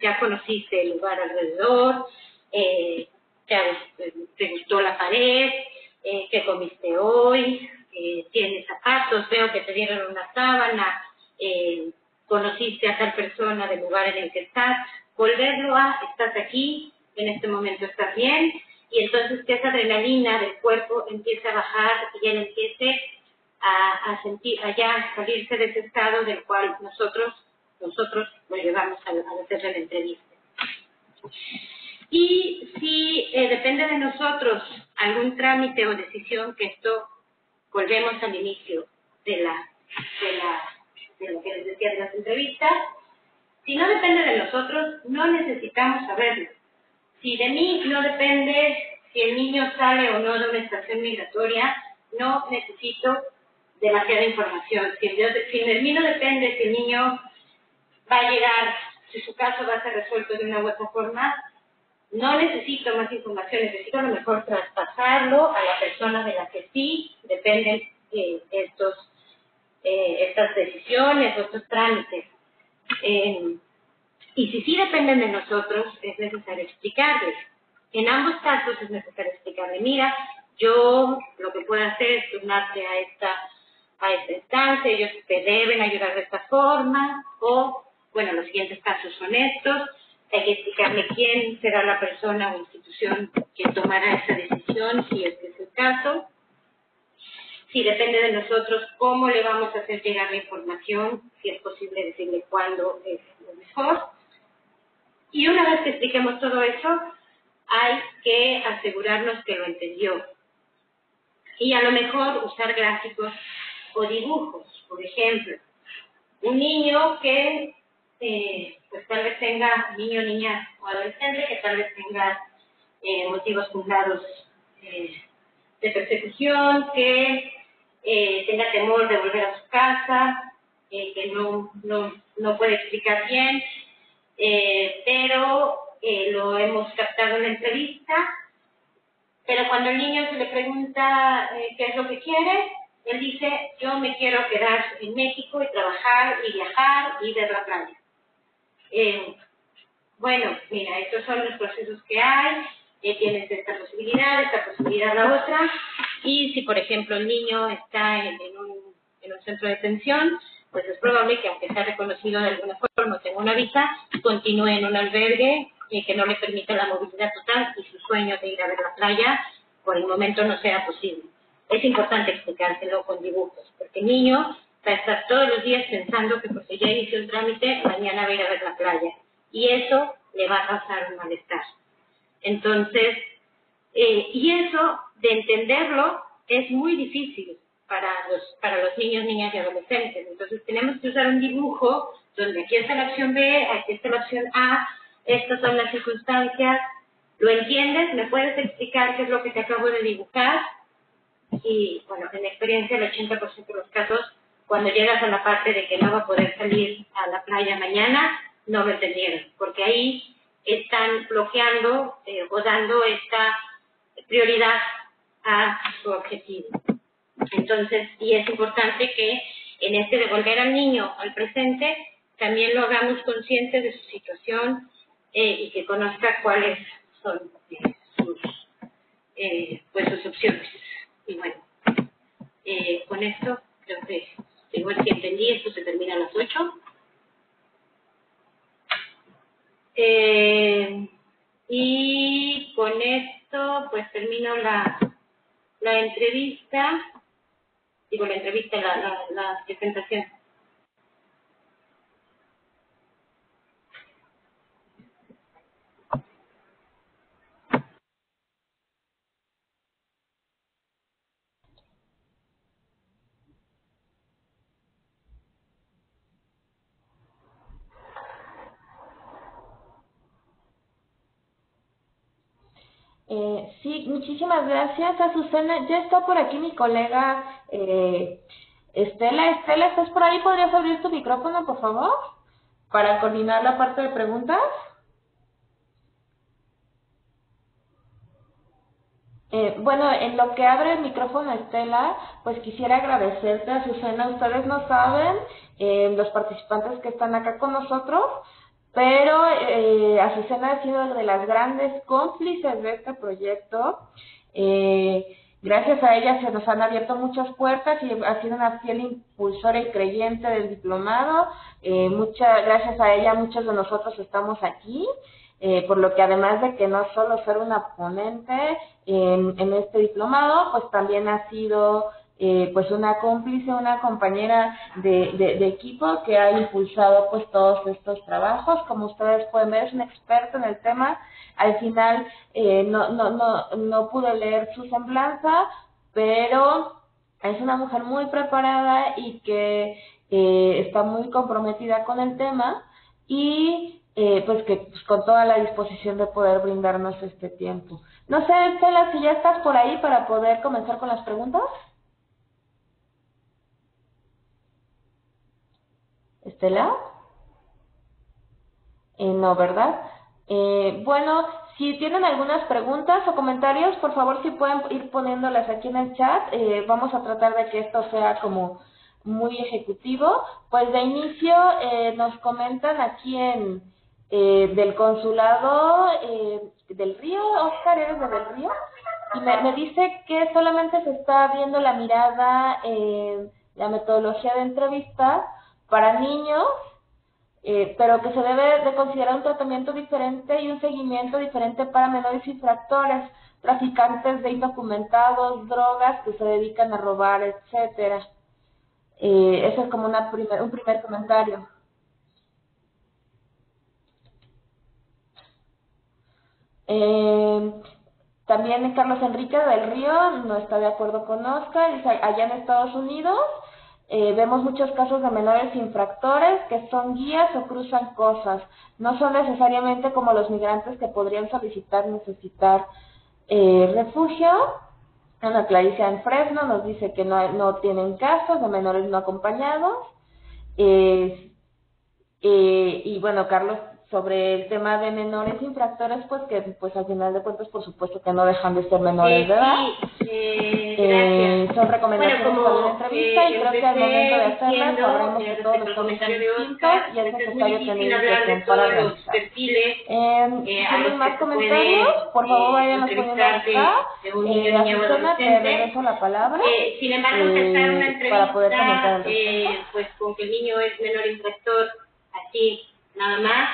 ya conociste el lugar alrededor, te gustó la pared, qué comiste hoy, tienes zapatos, veo que te dieron una sábana, conociste a tal persona del lugar en el que estás, volverlo a, estás aquí, en este momento estás bien, y entonces que esa adrenalina del cuerpo empiece a bajar y él empiece a sentir, a salirse de ese estado del cual nosotros lo llevamos a hacer la entrevista. Y si depende de nosotros algún trámite o decisión, que esto volvemos al inicio de lo que les decía de las entrevistas, si no depende de nosotros, no necesitamos saberlo. Si de mí no depende si el niño sale o no de una estación migratoria, no necesito demasiada información. Si de mí no depende si el niño va a llegar, si su caso va a ser resuelto de una u otra forma, no necesito más información, necesito a lo mejor traspasarlo a la persona de la que sí dependen estas decisiones o estos trámites. Y si sí dependen de nosotros, es necesario explicarles. En ambos casos es necesario explicarle, mira, yo lo que puedo hacer es turnarte a esta instancia, ellos te deben ayudar de esta forma, o, bueno, los siguientes casos son estos, hay que explicarle quién será la persona o institución que tomará esa decisión, si este es el caso. Si depende de nosotros, cómo le vamos a hacer llegar la información, si es posible decirle cuándo es lo mejor. Y una vez que expliquemos todo eso, hay que asegurarnos que lo entendió. Y a lo mejor usar gráficos o dibujos. Por ejemplo, un niño que pues tal vez tenga niño, niña o adolescente que tal vez tenga motivos fundados de persecución, que tenga temor de volver a su casa, que no puede explicar bien, pero lo hemos captado en la entrevista. Pero cuando el niño se le pregunta qué es lo que quiere, él dice: yo me quiero quedar en México y trabajar y viajar y ver la playa. Bueno, mira, estos son los procesos que hay, tienes esta posibilidad, la otra, y si por ejemplo el niño está en un centro de detención, pues es probable que aunque sea reconocido de alguna forma, tenga una visa, continúe en un albergue que no le permite la movilidad total y su sueño de ir a ver la playa por el momento no sea posible. Es importante explicárselo con dibujos, porque el niño va a estar todos los días pensando que porque ya inició el trámite, mañana va a ir a ver la playa. Y eso le va a causar un malestar. Entonces, y eso de entenderlo es muy difícil para los niños, niñas y adolescentes. Entonces tenemos que usar un dibujo donde aquí está la opción B, aquí está la opción A, estas son las circunstancias. ¿Lo entiendes? ¿Me puedes explicar qué es lo que te acabo de dibujar? Y bueno, en mi experiencia, el 80% de los casos, cuando llegas a la parte de que no va a poder salir a la playa mañana, no lo entendieron, porque ahí están bloqueando o dando esta prioridad a su objetivo. Entonces, y es importante que en este devolver al niño al presente, también lo hagamos consciente de su situación y que conozca cuáles son sus opciones. Y bueno, con esto creo que, igual que entendí, esto se termina a las 8. Y con esto pues termino la entrevista, la presentación. Sí, muchísimas gracias, Azucena. Ya está por aquí mi colega Estela. Estela, ¿estás por ahí? ¿Podrías abrir tu micrófono, por favor? Para coordinar la parte de preguntas. Bueno, en lo que abre el micrófono Estela, pues quisiera agradecerte, Azucena. Ustedes no saben, los participantes que están acá con nosotros, pero Azucena ha sido de las grandes cómplices de este proyecto. Gracias a ella se nos han abierto muchas puertas y ha sido una fiel impulsora y creyente del diplomado. Gracias a ella muchos de nosotros estamos aquí. Por lo que además de que no solo ser una ponente en este diplomado, pues también ha sido pues una cómplice, una compañera de equipo que ha impulsado pues todos estos trabajos. Como ustedes pueden ver, es una experta en el tema. Al final no pude leer su semblanza, pero es una mujer muy preparada y que está muy comprometida con el tema y pues que pues, con toda la disposición de poder brindarnos este tiempo. No sé, Estela, si ya estás por ahí para poder comenzar con las preguntas. Estela, no, ¿verdad? Bueno, si tienen algunas preguntas o comentarios, por favor si pueden ir poniéndolas aquí en el chat. Vamos a tratar de que esto sea como muy ejecutivo. Pues de inicio nos comentan aquí del consulado del Río. Oscar, ¿eres de Del Río? Y me dice que solamente se está viendo la mirada en la metodología de entrevista para niños, pero que se debe de considerar un tratamiento diferente y un seguimiento diferente para menores infractores, traficantes de indocumentados, drogas que se dedican a robar, etcétera. Eso es como un primer comentario. También Carlos Enrique del Río no está de acuerdo con Oscar, dice allá en Estados Unidos vemos muchos casos de menores infractores que son guías o cruzan cosas. No son necesariamente como los migrantes que podrían necesitar refugio. Ana Claricia en Fresno nos dice que no tienen casos de menores no acompañados. Y bueno, Carlos, sobre el tema de menores infractores, pues que pues al final de cuentas, por supuesto que no dejan de ser menores de edad. Son recomendaciones para una entrevista y creo que al momento de hacerla sabremos que todos los casos son distintos y es necesario tener intención para realizar. ¿Tienen más comentarios? Por favor, vayan poniendo acá. Azucena, te regreso la palabra. Sin embargo, empezar una entrevista para poder comentar pues con que el niño es menor infractor, así nada más,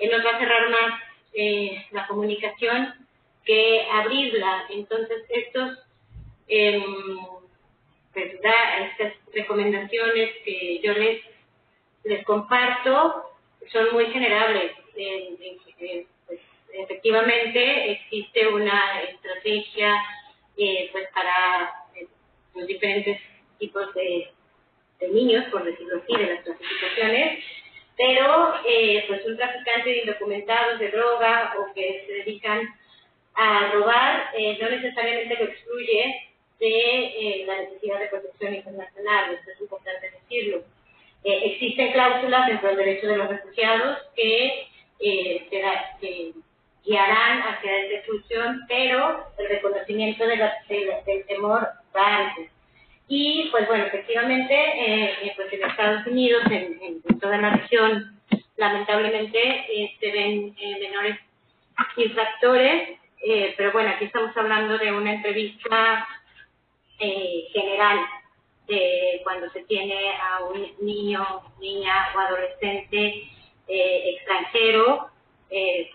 nos va a cerrar más la comunicación que abrirla. Entonces, estas recomendaciones que yo les comparto son muy generables. Pues, efectivamente, existe una estrategia pues para los diferentes tipos de niños, por decirlo así, de las clasificaciones, pero pues un traficante de indocumentados de droga o que se dedican a robar no necesariamente lo excluye de la necesidad de protección internacional. Esto es importante decirlo. Existen cláusulas dentro del derecho de los refugiados que guiarán hacia esa exclusión, pero el reconocimiento del temor va antes. Y pues bueno, efectivamente, pues en Estados Unidos, en toda la región, lamentablemente se ven menores infractores, pero bueno, aquí estamos hablando de una entrevista general de cuando se tiene a un niño, niña o adolescente extranjero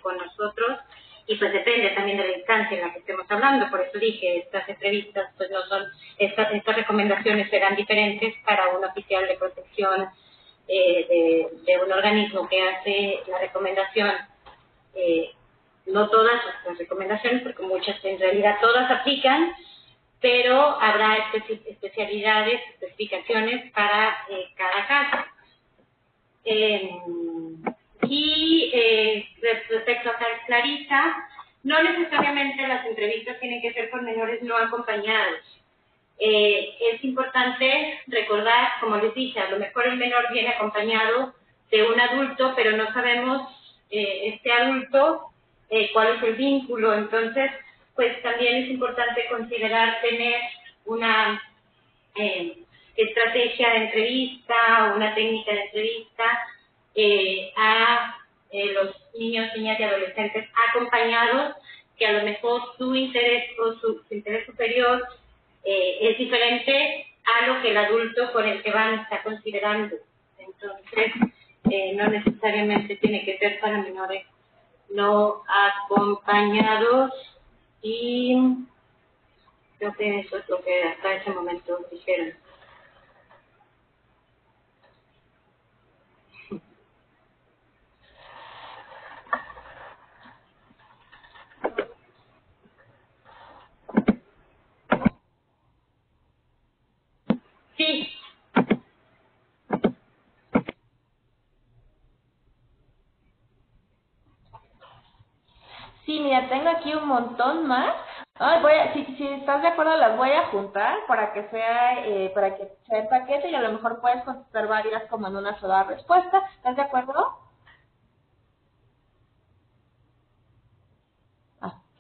con nosotros. Y pues depende también de la instancia en la que estemos hablando. Por eso dije, estas entrevistas, pues no son, estas recomendaciones serán diferentes para un oficial de protección de un organismo que hace la recomendación. No todas las recomendaciones, porque muchas, en realidad todas aplican, pero habrá especialidades, especificaciones para cada caso. Y respecto a Clarisa, no necesariamente las entrevistas tienen que ser con menores no acompañados. Es importante recordar, como les dije, a lo mejor el menor viene acompañado de un adulto, pero no sabemos este adulto cuál es el vínculo. Entonces, pues también es importante considerar tener una estrategia de entrevista, una técnica de entrevista a los niños, niñas y adolescentes acompañados, que a lo mejor su interés o su interés superior es diferente a lo que el adulto con el que van está considerando. Entonces, no necesariamente tiene que ser para menores no acompañados, y creo que eso es lo que hasta ese momento dijeron. Sí. Sí, mira, tengo aquí un montón más. Si estás de acuerdo, las voy a juntar para que sea el paquete y a lo mejor puedes contestar varias como en una sola respuesta. ¿Estás de acuerdo?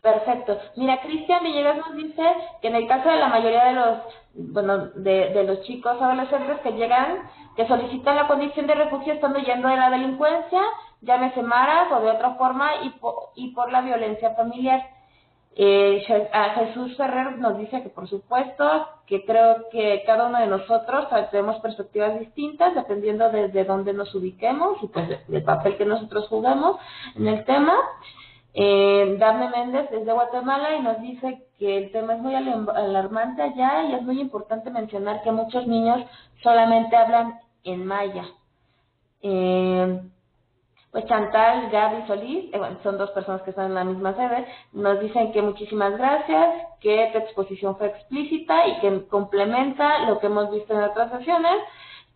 Perfecto. Mira, Cristian Villegas nos dice que en el caso de la mayoría de los chicos adolescentes que llegan, que solicitan la condición de refugio estando huyendo de la delincuencia, llámese maras o de otra forma, y por la violencia familiar. Jesús Ferrer nos dice que por supuesto, que creo que cada uno de nosotros tenemos perspectivas distintas dependiendo desde dónde nos ubiquemos y pues del papel que nosotros juguemos en el tema. Dafne Méndez desde Guatemala y nos dice que el tema es muy alarmante allá y es muy importante mencionar que muchos niños solamente hablan en maya. Pues Chantal, Gaby Solís, bueno, son dos personas que están en la misma sede, nos dicen que muchísimas gracias, que tu exposición fue explícita y que complementa lo que hemos visto en otras sesiones,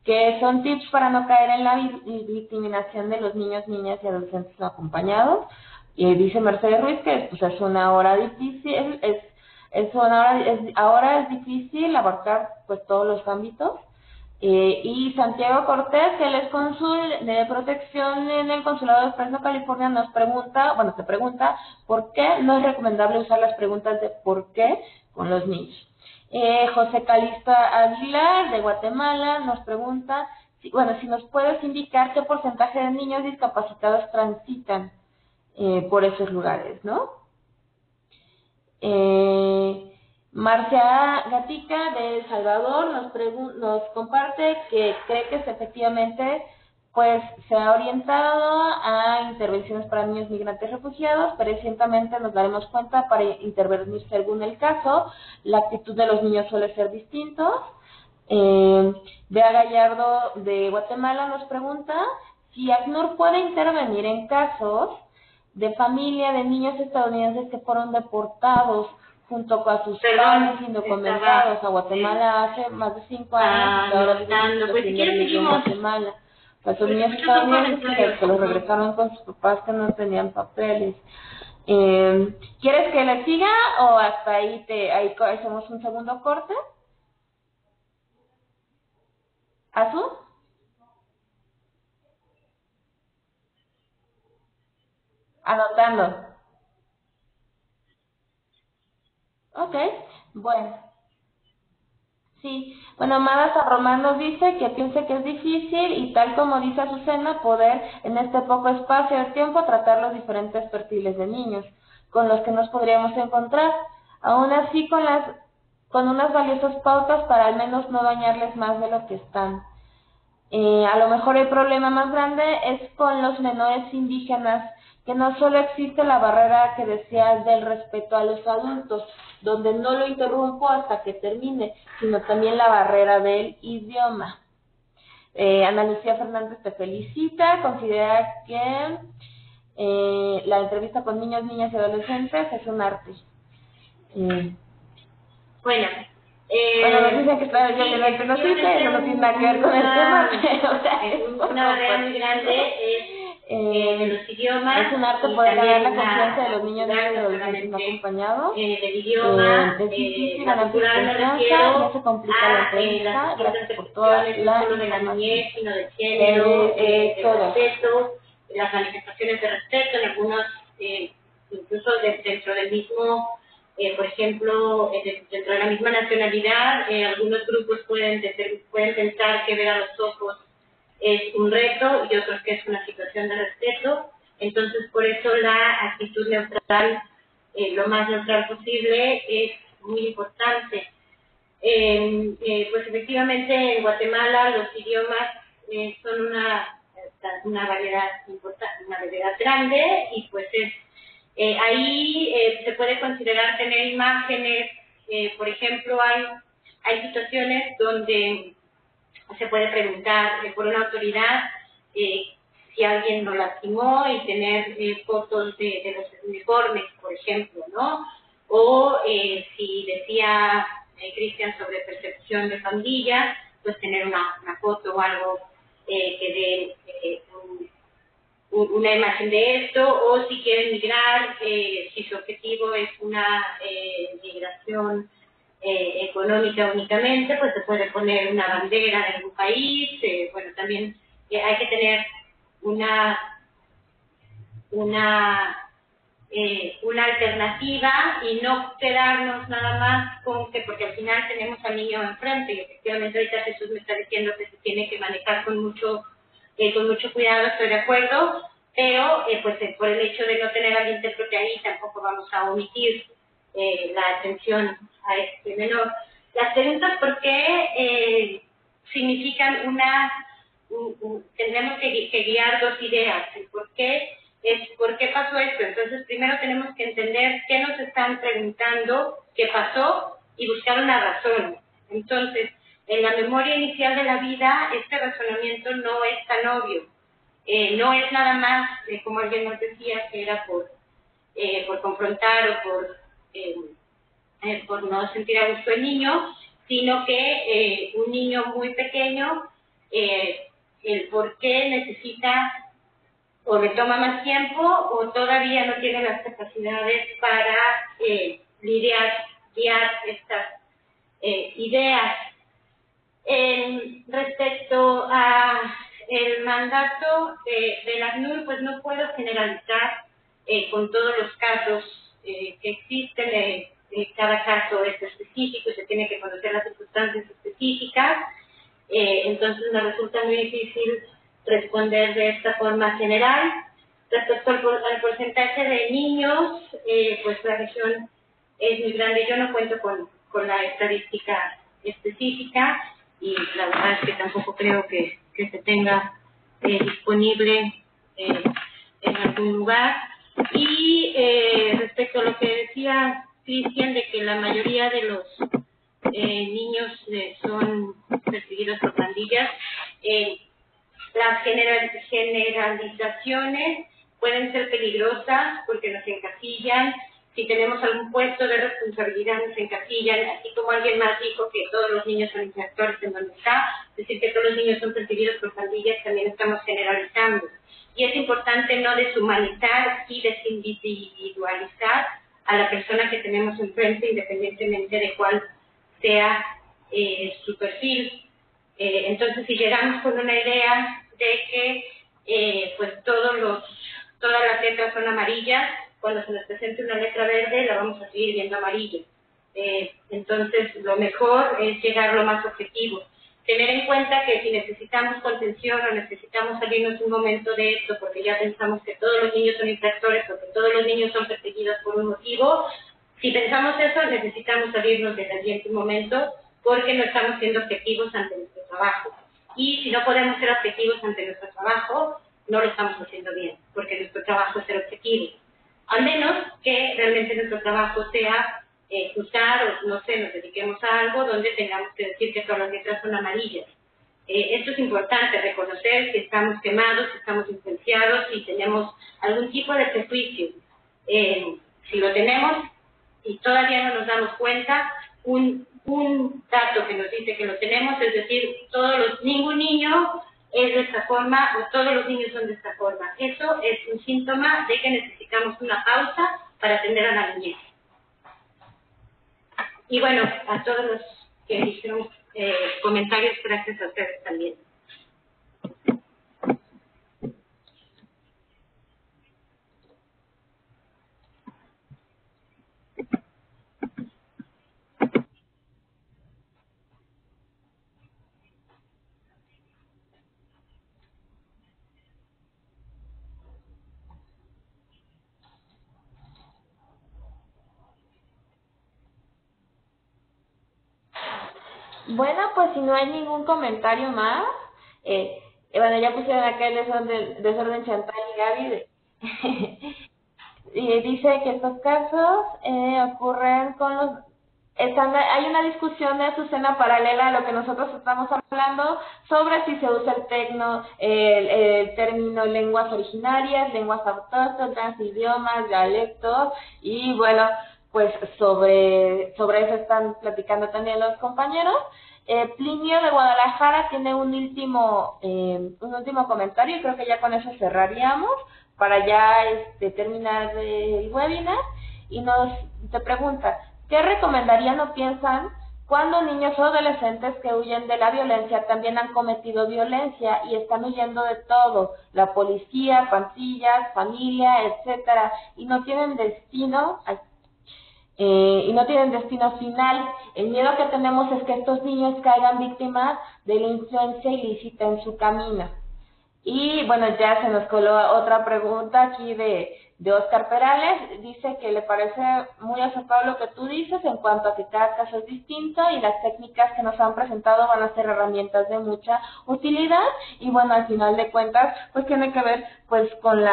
que son tips para no caer en la victimización de los niños, niñas y adolescentes no acompañados. Y dice Mercedes Ruiz que pues, es una hora difícil, ahora es difícil abarcar pues todos los ámbitos. Y Santiago Cortés, que él es cónsul de protección en el Consulado de Fresno, California, te pregunta por qué no es recomendable usar las preguntas de por qué con los niños. José Calista Aguilar, de Guatemala, nos pregunta, si nos puedes indicar qué porcentaje de niños discapacitados transitan por esos lugares, ¿no? Marcia Gatica de El Salvador nos comparte que cree que efectivamente pues se ha orientado a intervenciones para niños migrantes refugiados, pero recientemente nos daremos cuenta para intervenir según el caso, la actitud de los niños suele ser distinto. Bea Gallardo de Guatemala nos pregunta si ACNUR puede intervenir en casos de familia de niños estadounidenses que fueron deportados junto con sus padres indocumentados a Guatemala hace más de 5 años. Pues si quieres seguimos. Guatemala. Los niños estadounidenses que los regresaron con sus papás que no tenían papeles. ¿Quieres que le siga o hasta ahí hacemos un segundo corte? ¿Azul? Anotando. Ok, bueno. Sí, bueno, Amada San Román nos dice que piensa que es difícil y tal como dice Azucena, poder en este poco espacio de tiempo tratar los diferentes perfiles de niños con los que nos podríamos encontrar, aún así con unas valiosas pautas para al menos no dañarles más de lo que están. A lo mejor el problema más grande es con los menores indígenas, que no solo existe la barrera que decías del respeto a los adultos, donde no lo interrumpo hasta que termine, sino también la barrera del idioma. Ana Lucía Fernández te felicita, considera que la entrevista con niños, niñas y adolescentes es un arte. Bueno, nos dicen que está yo violento, no sé, eso no tiene nada que ver con el tema, pero, o sea, es una barrera muy grande es los idiomas. Es un arte poder ganar la confianza de los niños, niñas y adolescentes no acompañados. Del idioma, es difícil ganar su confianza, ya se complica la entrevista, gracias por toda la información. De la niñez, sino del género, del respeto, las manifestaciones de respeto, en algunos, incluso dentro del mismo, por ejemplo, dentro de la misma nacionalidad, algunos grupos pueden pensar que ver a los ojos es un reto y otros que es una situación de respeto. Entonces, por eso la actitud neutral, lo más neutral posible, es muy importante. Pues efectivamente en Guatemala los idiomas son una variedad importante, una variedad grande, y pues ahí se puede considerar tener imágenes. Por ejemplo, hay situaciones donde se puede preguntar por una autoridad si alguien lo lastimó y tener fotos de los uniformes, por ejemplo, ¿no? O si decía Cristian sobre persecución de pandillas, pues tener una foto o algo que dé una imagen de esto. O si quieren migrar, si su objetivo es una migración económica únicamente, pues se puede poner una bandera de algún país. Bueno, también hay que tener una alternativa y no quedarnos nada más con que, porque al final tenemos al niño enfrente, y efectivamente ahorita Jesús me está diciendo que se tiene que manejar con mucho cuidado, estoy de acuerdo, pero pues por el hecho de no tener al intérprete ahí tampoco vamos a omitir la atención a este menor. Las preguntas ¿por qué? Significan tendremos que guiar dos ideas. El por qué es por qué pasó esto. Entonces primero tenemos que entender qué nos están preguntando, qué pasó, y buscar una razón. Entonces, en la memoria inicial de la vida, este razonamiento no es tan obvio. no es nada más, como alguien nos decía, que era por confrontar o por no sentir a gusto el niño, sino que un niño muy pequeño, el por qué necesita o le toma más tiempo o todavía no tiene las capacidades para guiar estas ideas. Respecto a el mandato del ACNUR, pues no puedo generalizar con todos los casos que existen. Cada caso es específico y se tiene que conocer las circunstancias específicas. Entonces me resulta muy difícil responder de esta forma general. Respecto al porcentaje de niños, pues la región es muy grande. Yo no cuento con la estadística específica y la verdad es que tampoco creo que se tenga disponible en algún lugar. Y respecto a lo que decía Cristian, de que la mayoría de los niños son perseguidos por pandillas, las generalizaciones pueden ser peligrosas porque nos encasillan. Si tenemos algún puesto de responsabilidad nos encasillan, así como alguien más dijo que todos los niños son infractores en donde está, decir que todos los niños son perseguidos por pandillas, también estamos generalizando. Y es importante no deshumanizar y desindividualizar a la persona que tenemos enfrente, independientemente de cuál sea su perfil. Entonces, si llegamos con una idea de que pues todas las letras son amarillas, cuando se nos presente una letra verde la vamos a seguir viendo amarilla. Entonces, lo mejor es llegar lo más objetivo. Tener en cuenta que si necesitamos contención o necesitamos salirnos un momento de esto porque ya pensamos que todos los niños son infractores o que todos los niños son perseguidos por un motivo, si pensamos eso, necesitamos salirnos del ambiente un momento porque no estamos siendo objetivos ante nuestro trabajo. Y si no podemos ser objetivos ante nuestro trabajo, no lo estamos haciendo bien, porque nuestro trabajo es ser objetivo. Al menos que realmente nuestro trabajo sea usar o, no sé, nos dediquemos a algo donde tengamos que decir que todas las letras son amarillas. Esto es importante, reconocer si estamos quemados, si estamos influenciados, si tenemos algún tipo de prejuicio. Si lo tenemos y todavía no nos damos cuenta, un dato que nos dice que lo tenemos, es decir, ningún niño es de esta forma o todos los niños son de esta forma. Eso es un síntoma de que necesitamos una pausa para atender a la niñez. Y bueno, a todos los que hicieron comentarios, gracias a ustedes también. Bueno, pues si no hay ningún comentario más, bueno, ya pusieron acá el desorden Chantal y Gaby. Y dice que estos casos ocurren con los... hay una discusión de Azucena paralela a lo que nosotros estamos hablando sobre si se usa el término lenguas originarias, lenguas autóctonas, idiomas, dialectos, y bueno, pues sobre eso están platicando también los compañeros. Plinio de Guadalajara tiene un último comentario y creo que ya con eso cerraríamos para ya terminar el webinar, y te pregunta, ¿qué recomendarían o piensan cuando niños o adolescentes que huyen de la violencia también han cometido violencia y están huyendo de todo, la policía, pandillas, familia, etcétera, y no tienen destino final? El miedo que tenemos es que estos niños caigan víctimas de la influencia ilícita en su camino. Y bueno, ya se nos coló otra pregunta aquí de Oscar Perales. Dice que le parece muy acertado lo que tú dices en cuanto a que cada caso es distinto y las técnicas que nos han presentado van a ser herramientas de mucha utilidad, y bueno, al final de cuentas pues tiene que ver pues con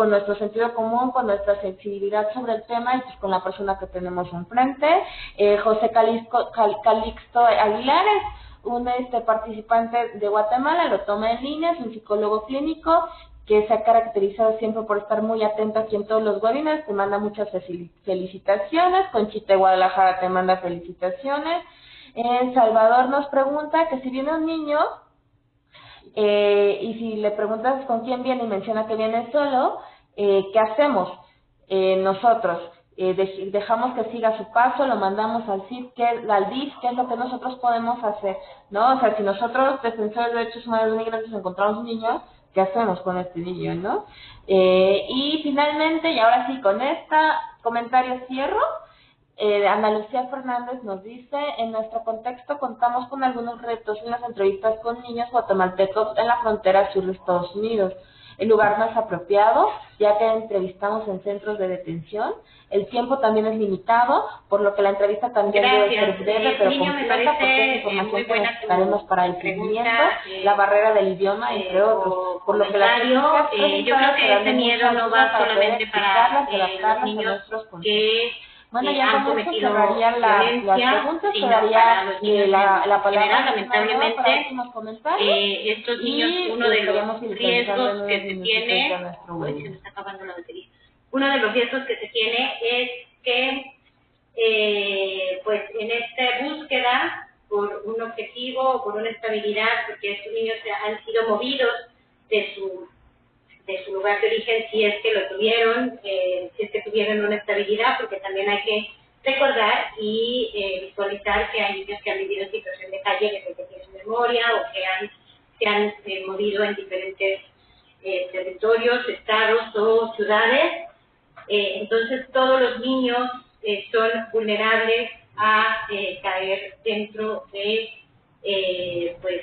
nuestro sentido común, con nuestra sensibilidad sobre el tema y pues con la persona que tenemos enfrente. José Calixto Aguilar es un participante de Guatemala, lo toma en línea, es un psicólogo clínico que se ha caracterizado siempre por estar muy atento aquí en todos los webinars, te manda muchas felicitaciones. Conchita de Guadalajara te manda felicitaciones. Salvador nos pregunta que si viene un niño y si le preguntas con quién viene y menciona que viene solo, ¿qué hacemos nosotros? Dejamos que siga su paso, lo mandamos al DIF, ¿qué es lo que nosotros podemos hacer? ¿No? O sea, si nosotros, defensores de derechos humanos de migrantes, encontramos un niño, ¿qué hacemos con este niño, no? Y finalmente, y ahora sí, con este comentario cierro, Ana Lucía Fernández nos dice, en nuestro contexto contamos con algunos retos en las entrevistas con niños guatemaltecos en la frontera sur de Estados Unidos. El lugar no es apropiado, ya que entrevistamos en centros de detención. El tiempo también es limitado, por lo que la entrevista también debe ser breve, pero completa, porque es información que necesitaremos para el seguimiento, la barrera del idioma, entre otros. Por lo que la yo creo que ese miedo no va solamente para los niños que bueno, ya han con esto cometido cerraría las preguntas, sino quedaría para los niños la palabra lamentablemente, para últimos comentarios. Estos niños, uno de los riesgos que se tiene, se me está acabando la batería. Uno de los riesgos que se tiene es que, pues, en esta búsqueda por un objetivo, por una estabilidad, porque estos niños han sido movidos de su lugar de origen, si es que lo tuvieron, si es que tuvieron una estabilidad, porque también hay que recordar y visualizar que hay niños que han vivido en situación de calle desde que tienen memoria o que se han movido en diferentes territorios, estados o ciudades. Entonces todos los niños son vulnerables a caer dentro de pues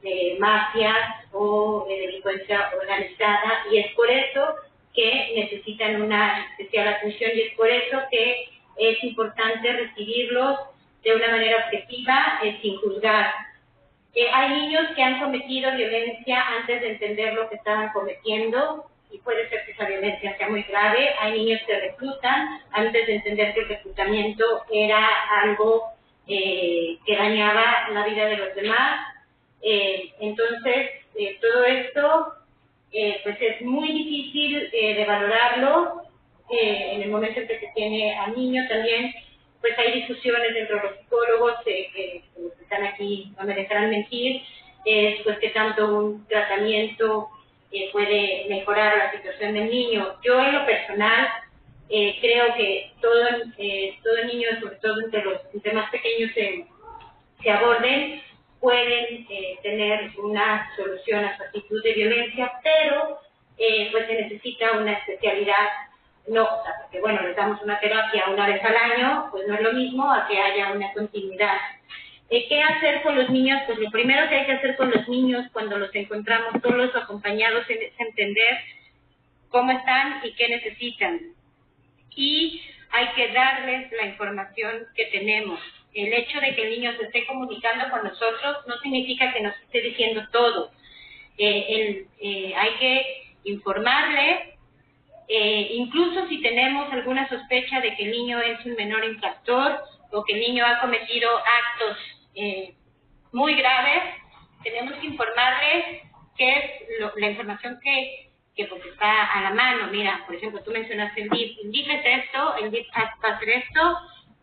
de mafias o de delincuencia organizada, y es por eso que necesitan una especial atención y es por eso que es importante recibirlos de una manera objetiva, sin juzgar. Hay niños que han cometido violencia antes de entender lo que estaban cometiendo, y puede ser que esa violencia sea muy grave. Hay niños que reclutan antes de entender que el reclutamiento era algo que dañaba la vida de los demás. Entonces, todo esto pues es muy difícil de valorarlo en el momento en que se tiene al niño. También pues hay discusiones dentro de los psicólogos que los que están aquí no me dejarán mentir, pues que tanto un tratamiento puede mejorar la situación del niño. Yo en lo personal creo que todo niño, sobre todo entre más pequeños se aborden, pueden tener una solución a su actitud de violencia, pero pues se necesita una especialidad. No, o sea, porque bueno, les damos una terapia una vez al año, pues no es lo mismo a que haya una continuidad. ¿Qué hacer con los niños? Pues lo primero que hay que hacer con los niños cuando los encontramos solos o acompañados es entender cómo están y qué necesitan. Y hay que darles la información que tenemos. El hecho de que el niño se esté comunicando con nosotros no significa que nos esté diciendo todo. Hay que informarle, incluso si tenemos alguna sospecha de que el niño es un menor infractor o que el niño ha cometido actos muy graves, tenemos que informarle qué es la información que pues está a la mano. Mira, por ejemplo, tú mencionaste el DIF. El DIF es esto, el DIF va a hacer esto,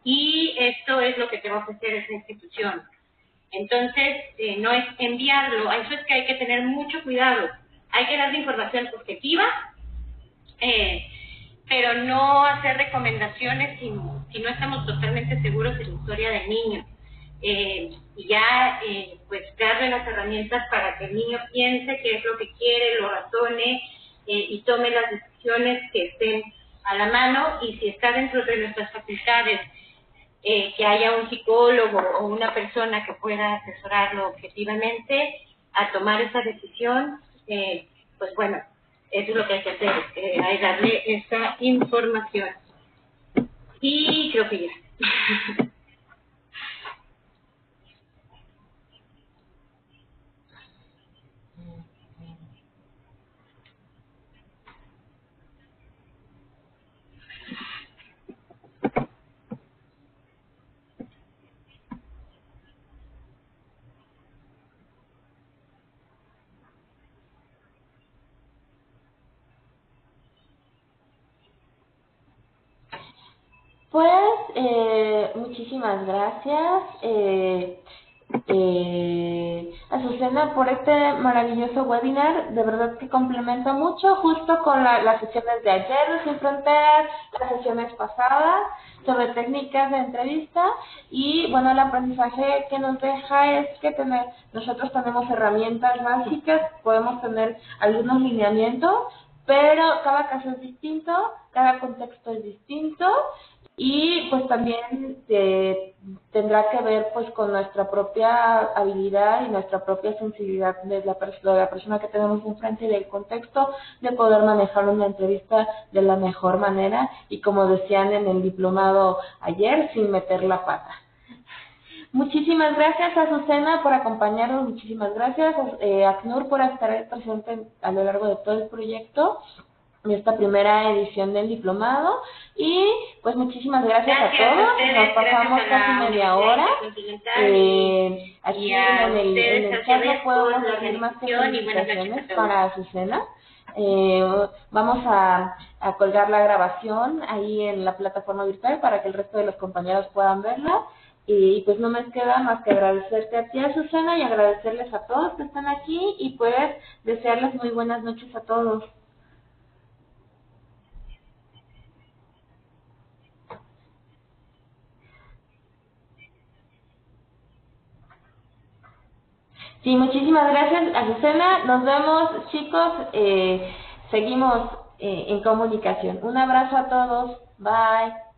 y esto es lo que te va a ofrecer esa institución. Entonces, no es enviarlo, a eso es que hay que tener mucho cuidado. Hay que dar información objetiva, pero no hacer recomendaciones si no estamos totalmente seguros de la historia del niño. Y ya, pues, darle las herramientas para que el niño piense qué es lo que quiere, lo razone y tome las decisiones que estén a la mano, y si está dentro de nuestras facultades, que haya un psicólogo o una persona que pueda asesorarlo objetivamente a tomar esa decisión, pues bueno, eso es lo que hay que hacer, hay darle esa información. Y creo que ya. Pues, muchísimas gracias, Azucena, por este maravilloso webinar. De verdad que complementa mucho, justo con las sesiones de ayer de Sin Fronteras, las sesiones pasadas sobre técnicas de entrevista. Y bueno, el aprendizaje que nos deja es que nosotros tenemos herramientas básicas, podemos tener algunos lineamientos, pero cada caso es distinto, cada contexto es distinto. Y pues también tendrá que ver pues con nuestra propia habilidad y nuestra propia sensibilidad de la persona que tenemos enfrente y del contexto de poder manejar una entrevista de la mejor manera y, como decían en el diplomado ayer, sin meter la pata. Muchísimas gracias, Azucena, por acompañarnos. Muchísimas gracias, ACNUR, por estar presente a lo largo de todo el proyecto, de esta primera edición del diplomado. Y pues muchísimas gracias a todos. Nos pasamos casi media hora. Aquí en el chat no podemos decir más que felicitaciones para Azucena. Vamos a colgar la grabación ahí en la plataforma virtual para que el resto de los compañeros puedan verla. Y pues no me queda más que agradecerte a ti, Azucena, y agradecerles a todos que están aquí, y pues desearles muy buenas noches a todos. Sí, muchísimas gracias, Azucena. Nos vemos, chicos. Seguimos en comunicación. Un abrazo a todos. Bye.